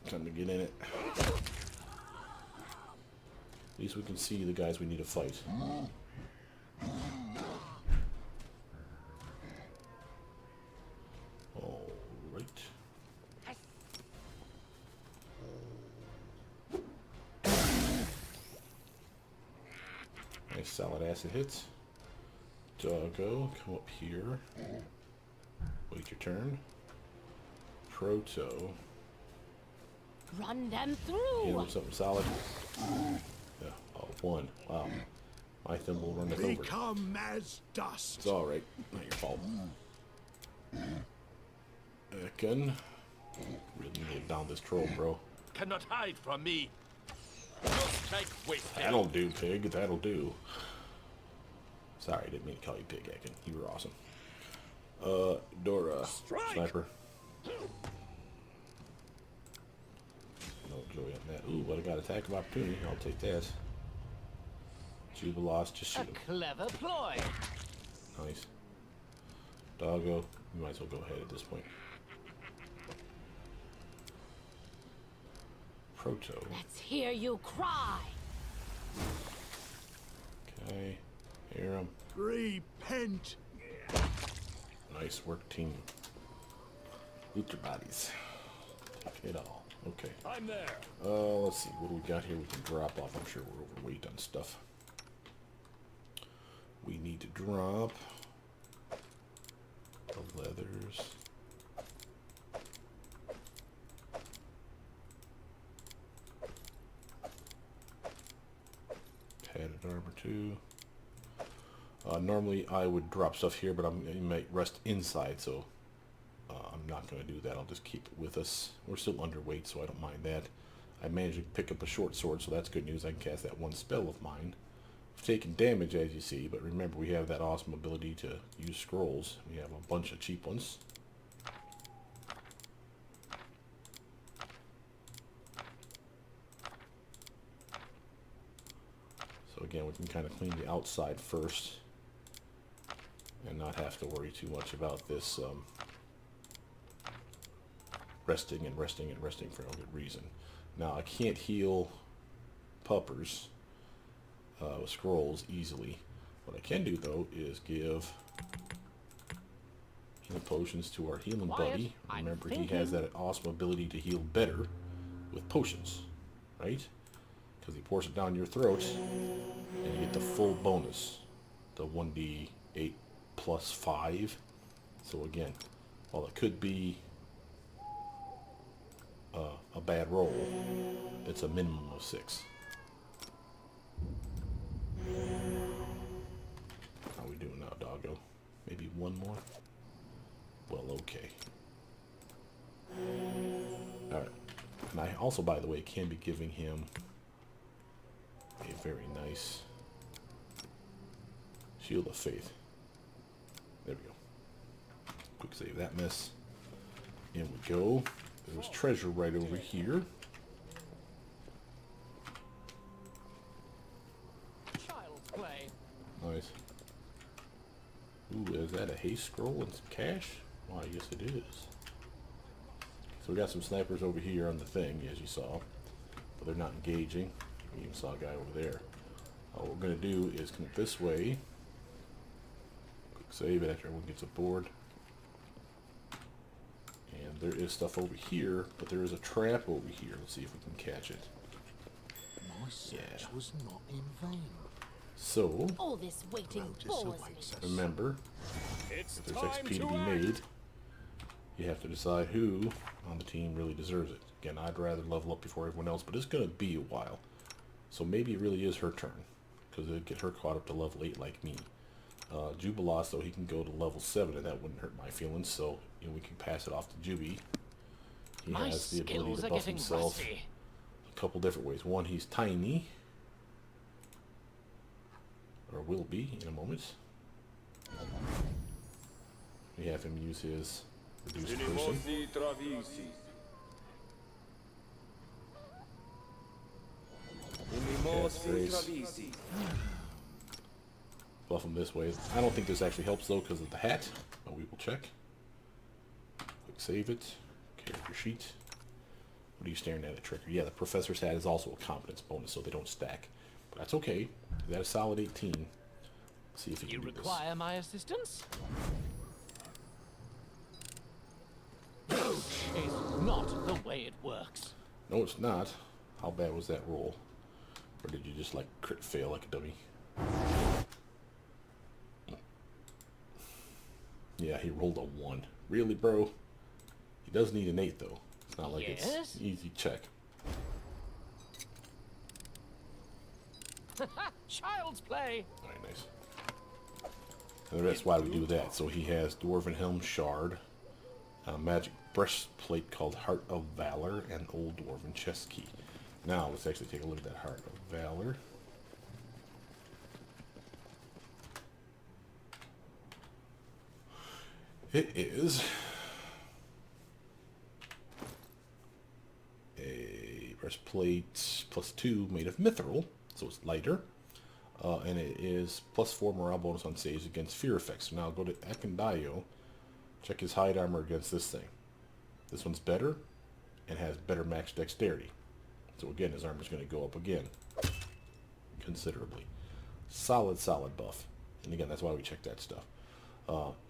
Time to get in it. At least we can see the guys we need to fight. Alright. Nice solid acid hits. Doggo, come up here. Wait your turn. Proto. Run them Hit through. with something solid. Yeah. Oh, 1. Wow. My thimble run us over. Become as dust. It's alright. Not your fault. Ekin. Really need to down this troll, bro. Cannot hide from me. No strike wasted. That'll do, pig. That'll do. Sorry, I didn't mean to call you pig, Ekin. You were awesome. Dora. Strike. Sniper. No joy on that. Ooh, but I got attack of opportunity. I'll take that. Jubilost, just shoot A him. clever ploy. Nice. Doggo, you might as well go ahead at this point. Proto. Let's hear you cry. Okay. Hear him. Repent. Nice work, team. Loot your bodies. Take it all. Okay. I'm there. Let's see. What do we got here we can drop off? I'm sure we're overweight on stuff. We need to drop the leathers. Padded armor too. Normally I would drop stuff here, but it might rest inside, so I'm not going to do that. I'll just keep it with us. We're still underweight, so I don't mind that. I managed to pick up a short sword, so that's good news. I can cast that 1 spell of mine. I've taken damage, as you see, but remember we have that awesome ability to use scrolls. We have a bunch of cheap ones. again, we can kind of clean the outside first and not have to worry too much about this resting and resting and resting for no good reason. Now, I can't heal puppers with scrolls easily. What I can do, though, is give healing potions to our healing buddy. Remember, he has that awesome ability to heal better with potions, right? Because he pours it down your throat, and you get the full bonus, the 1d8 plus 5. So again, while it could be a bad roll, it's a minimum of 6. How we doing now, doggo? Maybe one more? Well, okay. Alright. And I also, by the way, can be giving him a very nice Shield of Faith. There we go. Quick save that mess. In we go. There's treasure right over here. Child's play. Nice. Ooh, is that a haste scroll and some cash? Why, yes it is. So we got some snipers over here on the thing, as you saw. But they're not engaging. You even saw a guy over there. What we're going to do is come this way. Quick save it after everyone gets aboard. And there is stuff over here, but there is a trap over here. Let's see if we can catch it. My search was not in vain. So, All this waiting bores me. remember, It's if there's time XP to to be act. made, you have to decide who on the team really deserves it. Again, I'd rather level up before everyone else, but it's going to be a while. So maybe it really is her turn, because it'd get her caught up to level 8 like me. Jubilos, though, he can go to level 7, and that wouldn't hurt my feelings, so you know, we can pass it off to Juby. He My has the ability skills to are buff getting himself rusty. a couple different ways. One, he's tiny, or will be in a moment. We have him use his reduced person. Cast Grace. Buff him this way. I don't think this actually helps though because of the hat, but we will check. Quick save it. Character sheet. What are you staring at, Tricker? Yeah, the professor's hat is also a competence bonus, so they don't stack. But that's okay. That's a solid 18. Let's see if he You can do require my assistance? Is not the way it works. this. No, it's not. How bad was that roll? Or did you just like crit fail like a dummy? Yeah, he rolled a 1. Really, bro? He does need an 8 though. It's not like it's Yes? an easy check. Child's play. Alright, nice. And that's why we do that. So he has Dwarven Helm Shard, a magic breastplate called Heart of Valor, and Old Dwarven Chest Key. Now, let's actually take a look at that Heart of Valor. It is a breastplate +2 made of mithril, so it's lighter. And it is +4 morale bonus on saves against fear effects. So now go to Akandayo, check his hide armor against this thing. This one's better and has better max dexterity. So again, his armor's going to go up again considerably. Solid buff. And again, that's why we check that stuff.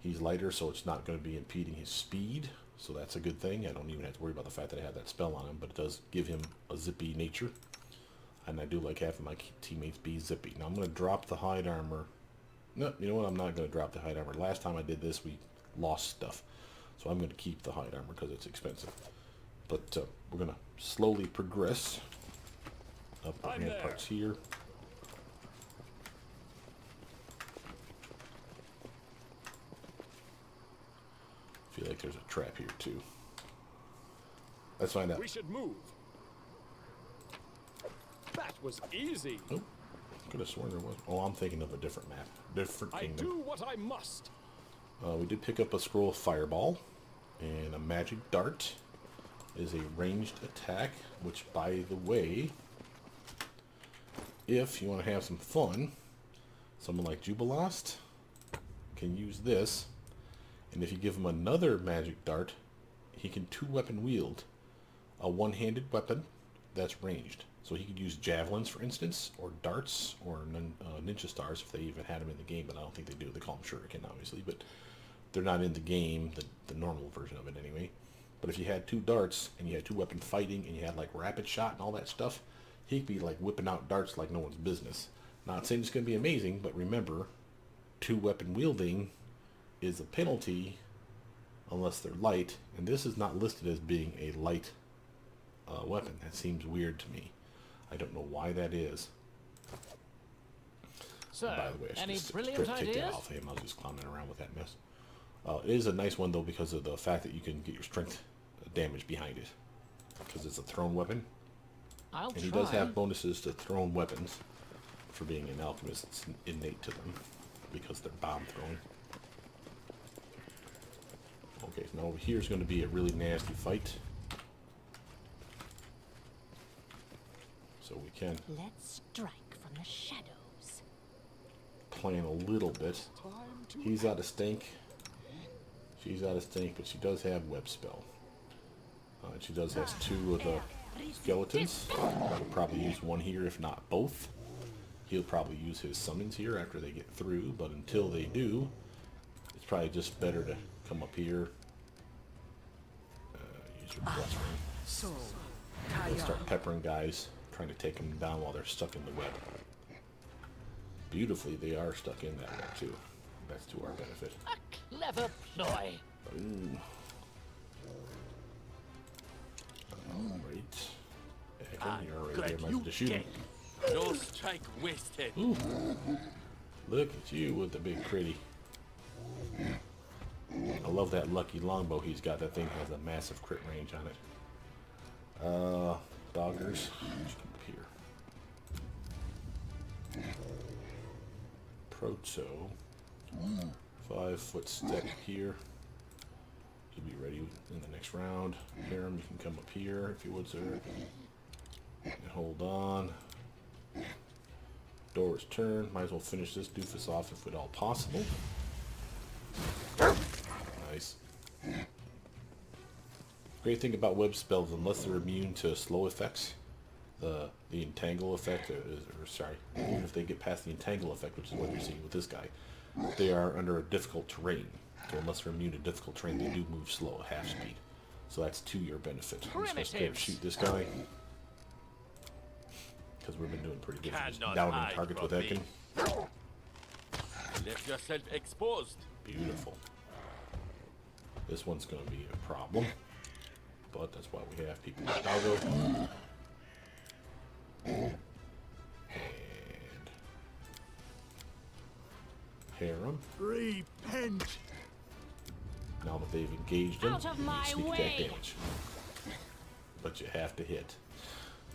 He's lighter, so it's not going to be impeding his speed. So that's a good thing. I don't even have to worry about the fact that I have that spell on him, but it does give him a zippy nature. And I do like having my teammates be zippy. Now I'm going to drop the hide armor. No, you know what? I'm not going to drop the hide armor. Last time I did this, we lost stuff. So I'm going to keep the hide armor because it's expensive. But we're going to slowly progress up the ramparts here. I feel like there's a trap here too. Let's find out. We should move. That was easy. Oh, could have sworn there was. Oh, I'm thinking of a different map. Different I kingdom. do what I must. We did pick up a scroll of fireball and a magic dart is a ranged attack, which by the way if you want to have some fun, someone like Jubilost can use this, and if you give him another magic dart, he can two-weapon wield a one-handed weapon that's ranged. So he could use javelins, for instance, or darts, or ninja stars if they even had them in the game, but I don't think they do. They call them shuriken, obviously, but they're not in the game, the normal version of it anyway. But if you had two darts, and you had two-weapon fighting, and you had like rapid shot and all that stuff, he could be like whipping out darts like no one's business. Not saying it's going to be amazing, but remember, two-weapon wielding is a penalty unless they're light, and this is not listed as being a light weapon. That seems weird to me. I don't know why that is. So, By the way, I should any just brilliant take that ideas? off him. I was just clowning around with that mess. It is a nice one though because of the fact that you can get your strength damage behind it, because it's a thrown weapon, I'll and he try. does have bonuses to thrown weapons for being an alchemist. It's innate to them because they're bomb throwing. Okay, so now over here is going to be a really nasty fight. So we can Let's strike from the shadows. plan a little bit. He's out of stink. She's out of stink, but she does have web spell. She does has two of the skeletons. He'll probably use one here, if not both. He'll probably use his summons here after they get through, but until they do, it's probably just better to come up here. Use your bless ring. And start peppering guys, trying to take them down while they're stuck in the web. Beautifully, they are stuck in that web too. That's to our benefit. A clever ploy. Ooh. Alright. You're already there, might as well just shoot him. No strike wasted. Ooh. Look at you with the big pretty. I love that lucky longbow he's got. That thing has a massive crit range on it. Doggers. Just come up here. Proto. 5-foot step here. You'll be ready in the next round. Harem, you can come up here if you would, sir. And hold on. Dorraj's turn. Might as well finish this doofus off if at all possible. Nice. Great thing about web spells, unless they're immune to slow effects, the entangle effect, even if they get past the entangle effect, which is what you're seeing with this guy, they are under a difficult terrain. So unless they're immune to difficult terrain, they do move slow at half speed. So that's to your benefit. I'm just going to straight up shoot this guy, because we've been doing pretty good. Just Cannot downing hide targets with from Ekin. me. Left yourself exposed. Beautiful. This one's going to be a problem, but that's why we have people like Doggo. And Harem. Repent. Now that they've engaged him, Out of you my sneak attack way. damage. But you have to hit.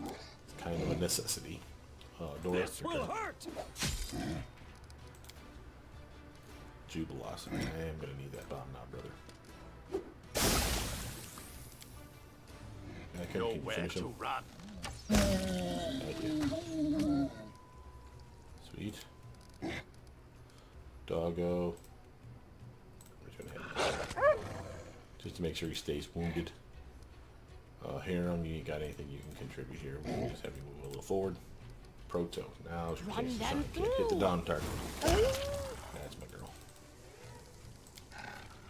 It's kind of a necessity. Dorraj, This will hurt. Jubilost. I am going to need that bomb now, brother. I can Nowhere finish to him. run. Thank you. Sweet. Doggo. We're just gonna head just to make sure he stays wounded. Harem, you ain't got anything you can contribute here. We'll just have you move a little forward. Proto. Now she Run takes the them sidekick. Hit the through. down target. That's my girl.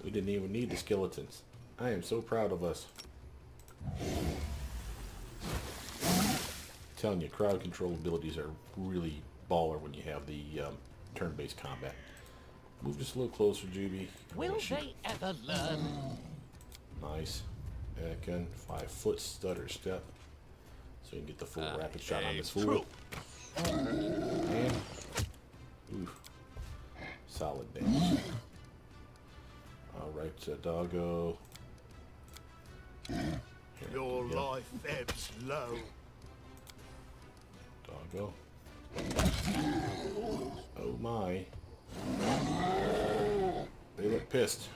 We didn't even need the skeletons. I am so proud of us. Telling you, crowd control abilities are really baller when you have the turn-based combat. Move just a little closer, Juby. Will they ever learn? Nice. Ekin, 5-foot stutter step. So you can get the full rapid shot on this fool. And, oof. Solid damage. Alright, Doggo. Here Your we go. life ebbs low. Doggo. Oh my. They look pissed.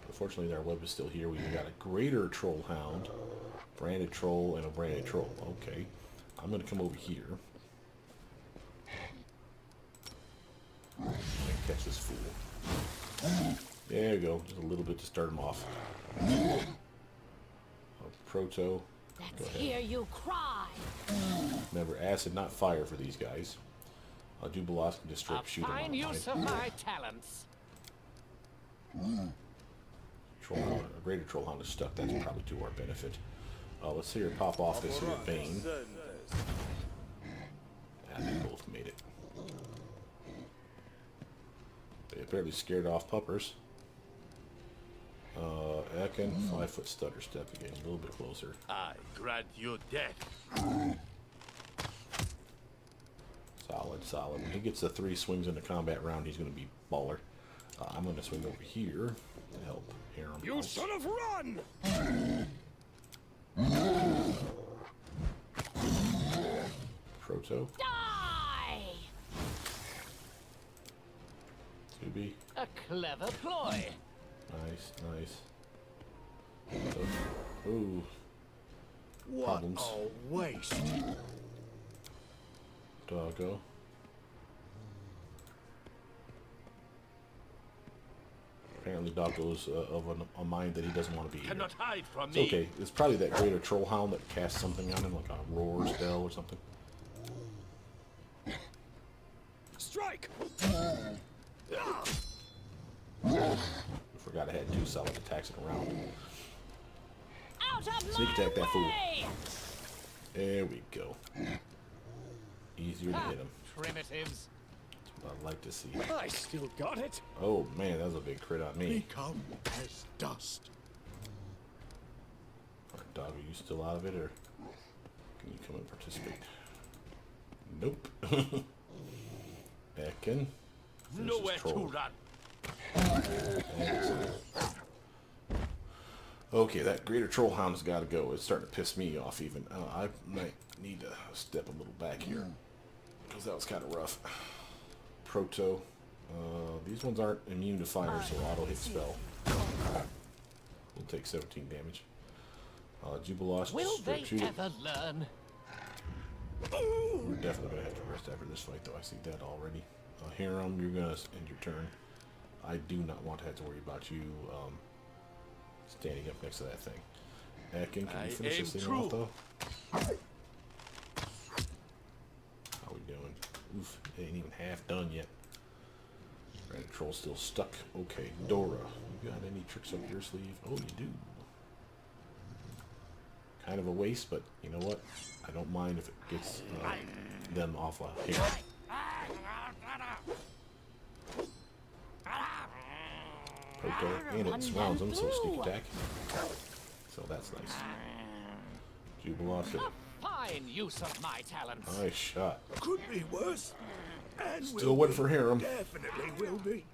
Unfortunately, our web is still here. We've got a greater troll hound, branded troll, and a branded troll. Okay. I'm going to come over here. And catch this fool. There you go. Just a little bit to start him off. Proto. Let's hear you cry. Remember, acid, not fire for these guys. Dubelos can just straight up shoot him. Fine use of my talents. Trollhound, a greater Trollhound is stuck. That's probably to our benefit. Let's see her pop off this here Bane. And they both made it. They apparently scared off puppers. Ekin, 5-foot stutter step again, a little bit closer. I grant you death. Solid, solid. When he gets the 3 swings in the combat round, he's going to be baller. I'm going to swing over here to help Harem. You should have run! Proto. Die! 2B. A clever ploy. Nice, nice. Ooh. What Problems. a waste. Doggo. Apparently Doggo's of a mind that he doesn't want to be here. Cannot hide from It's me. okay. It's probably that greater Trollhound that casts something on him, like a roar spell or something. Strike! Forgot I had 2 solid attacks in a round. Out of Sneak my attack that fool. way! There we go. Easier to hit him. Primitives. That's what I'd like to see. I still got it. Oh man, that was a big crit on me. Become as dust. Alright, dog, are you still out of it, or can you come and participate? Nope. Ekin. Nowhere to run. Excellent. Okay, that greater Trollhound's got to go. It's starting to piss me off even. I might need to step a little back here, because that was kind of rough. Proto. These ones aren't immune to fire, so auto hit spell. We'll take 17 damage. Jubilost, Will straight they shoot it. ever learn? We're definitely going to have to rest after this fight, though. I see that already. Harem, you're going to end your turn. I do not want to have to worry about you standing up next to that thing. Ekin, can I you finish this aim thing off, true. though? How we doing? Oof, it ain't even half done yet. Right, troll's still stuck. Okay, Dora, you got any tricks up your sleeve? Oh, you do. Kind of a waste, but you know what? I don't mind if it gets them off here. Proto, and it surrounds them, so sneak attack. So that's nice. Jubilost, A fine use of my talents. nice shot. Could be worse. And Still waiting for Harem. Definitely will be.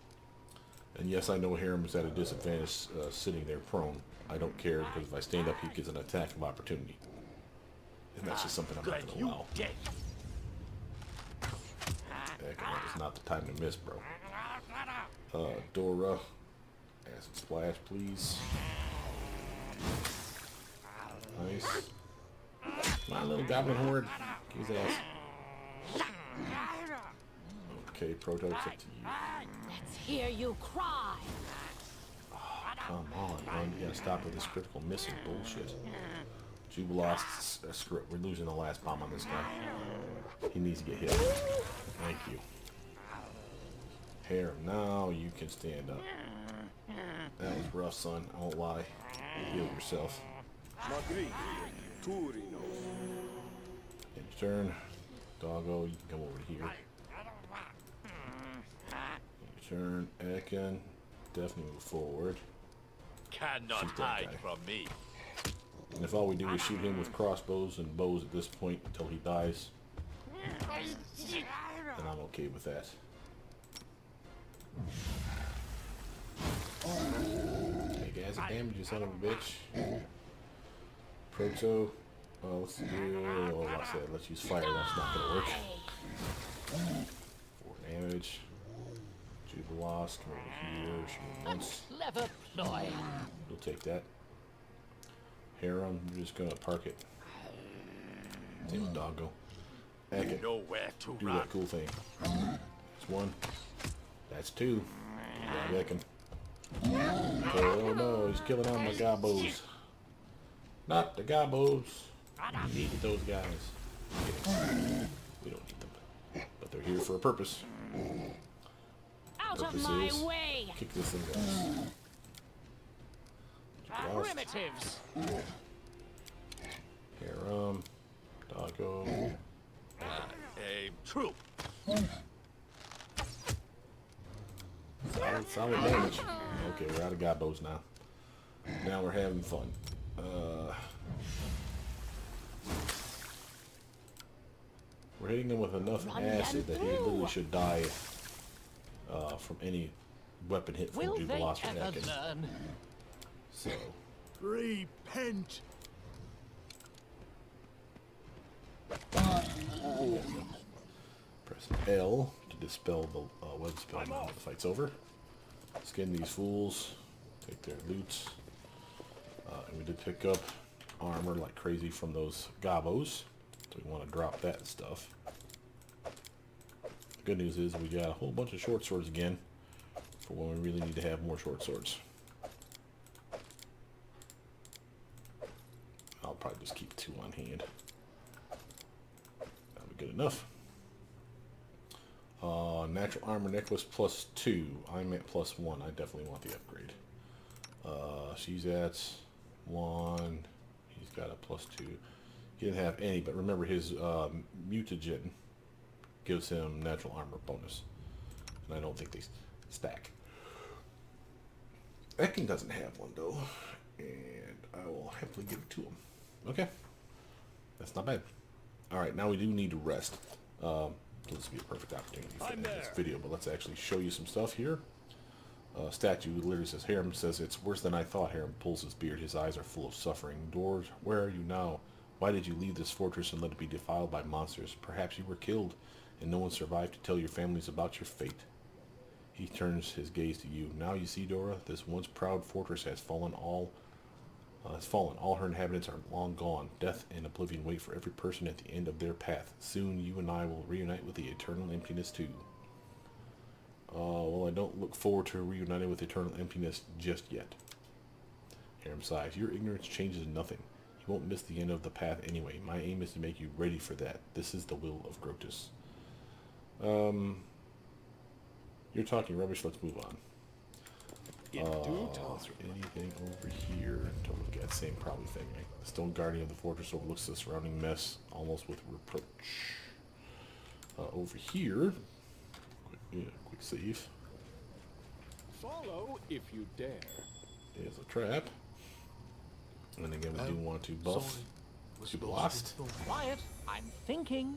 And yes, I know Harem is at a disadvantage sitting there prone. I don't care, because if I stand up, he gets an attack of opportunity. And that's just something I'm not Grant going to you allow. death. Heck, that is not the time to miss, bro. Dora, acid splash, please. Nice. Come on, little goblin horde. Get his ass. Okay, Proto, it's up to you. Let's hear you cry. Come on, man. You gotta stop with this critical missing bullshit. Jubilost, screw it. We're losing the last bomb on this guy. He needs to get hit. Thank you. Harem, now you can stand up. That was rough, son. I won't lie. Heal yourself. Madrid. Turino. In your turn. Doggo, you can come over here. In your turn. Ekin, definitely move forward. Cannot Shoot that hide guy. from me. And if all we do is shoot him with crossbows and bows at this point until he dies, then I'm okay with that. Hey guys, it damage you son of a bitch. Proto, let's do, oh, like I said, let's use fire, that's not gonna work. 4 damage. Jubilost, come over here, shoot him once. Clever ploy. We'll take that. Harem, we're just gonna park it. Same with Doggo. Ekin, Nowhere to do run. that cool thing. That's 1. That's 2. I reckon. Oh no, he's killing all my gobos. Not the gobos. We need those guys. Okay. We don't need them. But they're here for a purpose. Out of my Is way! kick this thing down. Primitives. Harem. Doggo. A troop. Solid damage. Okay, we're out of gobos now. Now we're having fun. We're hitting him with enough acid that he literally should die from any weapon hit from Will they Jubiloss or ever Nekin. learn? So, Repent. press L to dispel the web spell now that the fight's over. Skin these fools. Take their loot. And we did pick up armor like crazy from those gobos. So we want to drop that stuff. The good news is we got a whole bunch of short swords again for when we really need to have more short swords. I'll probably just keep 2 on hand. That'll be good enough. Natural armor necklace +2. I'm at +1. I definitely want the upgrade. She's at 1. He's got a +2. He didn't have any, but remember his mutagen gives him natural armor bonus. And I don't think they stack. Ekin doesn't have one though. And I will happily give it to him. Okay. That's not bad. Alright, now we do need to rest. This would be a perfect opportunity for this video, but let's actually show you some stuff here. Statue literally says, Harem says, it's worse than I thought. Harem pulls his beard. His eyes are full of suffering. Dorraj, where are you now? Why did you leave this fortress and let it be defiled by monsters? Perhaps you were killed, and no one survived to tell your families about your fate. He turns his gaze to you. Now you see, Dora, this once proud fortress has fallen. All her inhabitants are long gone. Death and oblivion wait for every person at the end of their path. Soon you and I will reunite with the eternal emptiness too. Well, I don't look forward to reuniting with eternal emptiness just yet. Harem sighs. Your ignorance changes nothing. You won't miss the end of the path anyway. My aim is to make you ready for that. This is the will of Grotus. You're talking rubbish. Let's move on. Is there anything over here to look at? Same probably thing. Right? The stone guardian of the fortress overlooks the surrounding mess almost with reproach. Over here, quick save. Follow if you dare. There's a trap. And again, we do want to buff Jubiloss. Quiet. I'm thinking.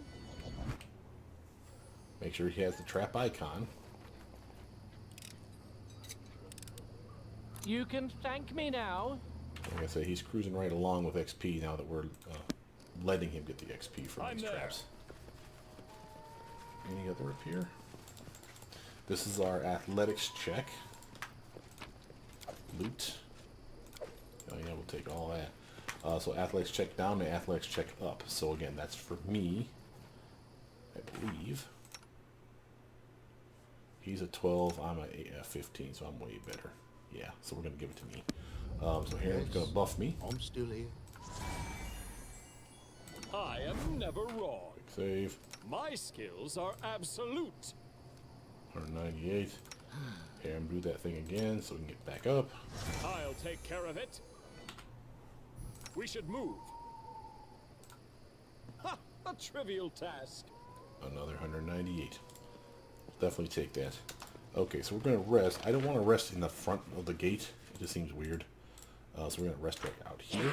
Make sure he has the trap icon. You can thank me now. Like I say, he's cruising right along with XP now that we're letting him get the XP from these traps. Any other up here? This is our athletics check. Loot. Oh yeah, we'll take all that. So athletics check down and athletics check up. So again, that's for me. I believe. He's a 12, I'm a 15, so I'm way better. Yeah, so we're going to give it to me. So Harem's going to buff me. I'm still here. I am never wrong. Quick save. My skills are absolute. 198. Harem do that thing again so we can get back up. I'll take care of it. We should move. Ha! A trivial task. Another 198. We'll definitely take that. Okay, so we're going to rest. I don't want to rest in the front of the gate. It just seems weird. So we're going to rest right out here.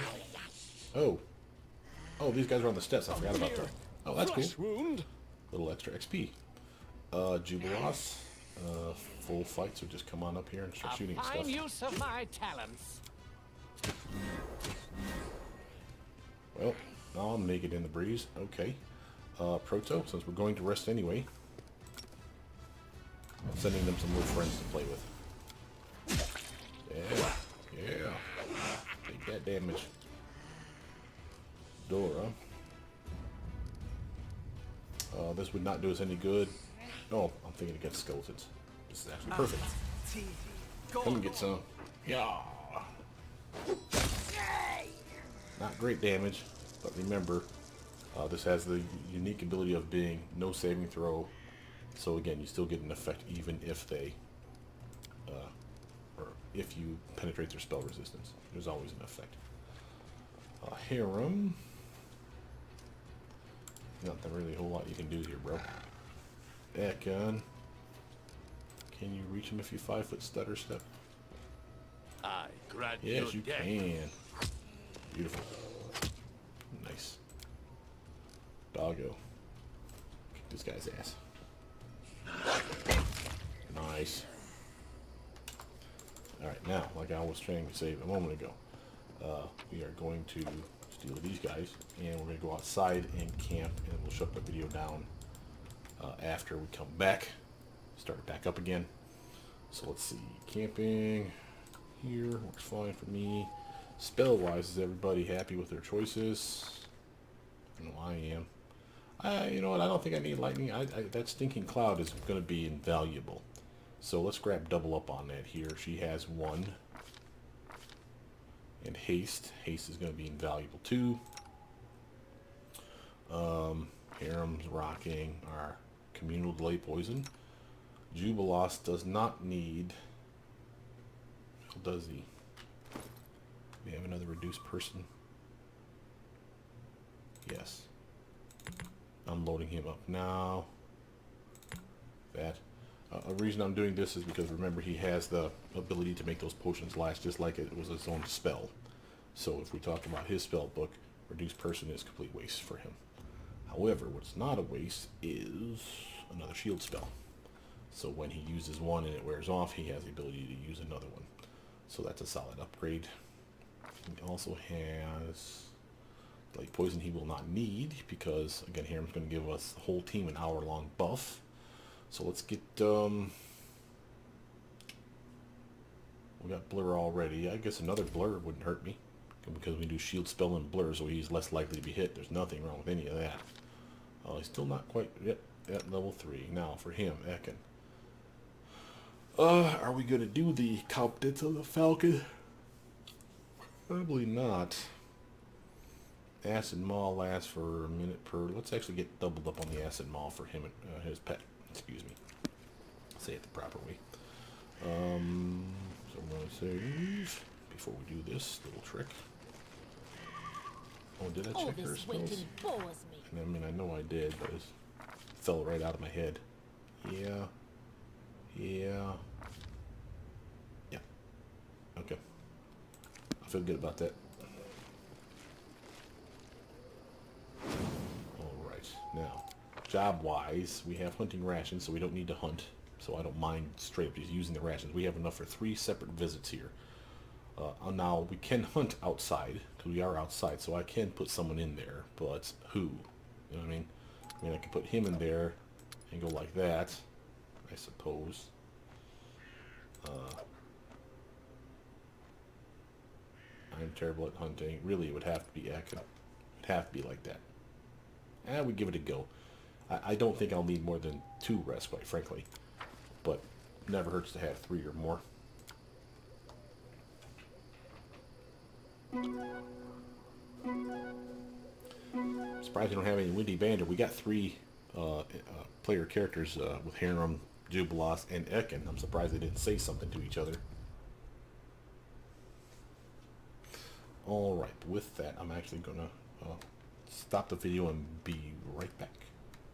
Oh. Oh, these guys are on the steps. I forgot about that. Oh, that's cool. Wound. Little extra XP. Jubiloss. Full fight, so just come on up here and start shooting A fine stuff. use of my talents. Well, now I'm naked in the breeze. Okay. Proto, since we're going to rest anyway, I'm sending them some little friends to play with. Yeah. Yeah. Take that damage. Dora. This would not do us any good. Oh, I'm thinking against skeletons. This is actually perfect. Come and get some. Yeah. Not great damage, but remember, this has the unique ability of being no saving throw. So again, you still get an effect even if they, or if you penetrate their spell resistance. There's always an effect. Harem. Nothing really a whole lot you can do here, bro. Ekon. Can you reach him if you 5-foot stutter step? I grant Yes, you death. can. Beautiful. Nice. Doggo. Kick this guy's ass. Nice. Alright, now, like I was trying to say a moment ago, we are going to steal these guys, and we're going to go outside and camp, and we'll shut the video down after we come back. Start it back up again. So let's see. Camping here works fine for me. Spell-wise, is everybody happy with their choices? I know I am. You know what? I don't think I need lightning. That stinking cloud is going to be invaluable. So let's grab double up on that here. She has 1. And haste. Haste is going to be invaluable too. Harem's rocking our communal delay poison. Jubilos does not need. How does he? We have another reduced person. Yes. I'm loading him up now. That. A reason I'm doing this is because remember he has the ability to make those potions last just like it was his own spell. So if we talk about his spell book, reduced person is complete waste for him. However, what's not a waste is another shield spell. So when he uses one and it wears off, he has the ability to use another one. So that's a solid upgrade. He also has like poison he will not need because again Harem's going to give us the whole team an hour-long buff. So let's get we got blur already. I guess another blur wouldn't hurt me because we do shield spell and blur, so he's less likely to be hit. There's nothing wrong with any of that. He's still not quite yet at level 3. Now for him, Ekon. Are we going to do the Competence of the Falcon? Probably not. Acid Maul lasts for a minute per. Let's actually get doubled up on the Acid Maul for him and his pet. Excuse me. Say it the proper way. So I'm going to save before we do this little trick. Oh, did I All check her this spells? waiting bores me. I mean, I know I did, but it fell right out of my head. Yeah. Yeah. Yeah. Okay. I feel good about that. Alright. Now, job-wise, we have hunting rations, so we don't need to hunt. So I don't mind straight up just using the rations. We have enough for 3 separate visits here. Now, we can hunt outside, because we are outside, so I can put someone in there, but who? You know what I mean? I mean, I can put him in there and go like that, I suppose. I'm terrible at hunting. Really, it would have to be Ekon. It'd have to be like that. We give it a go. I don't think I'll need more than 2 rests, quite frankly. But never hurts to have 3 or more. Surprised we don't have any Windy Bander. We got 3 player characters with Harem, Jubilos, and Ekon. I'm surprised they didn't say something to each other. Alright, with that, I'm actually going to stop the video and be right back.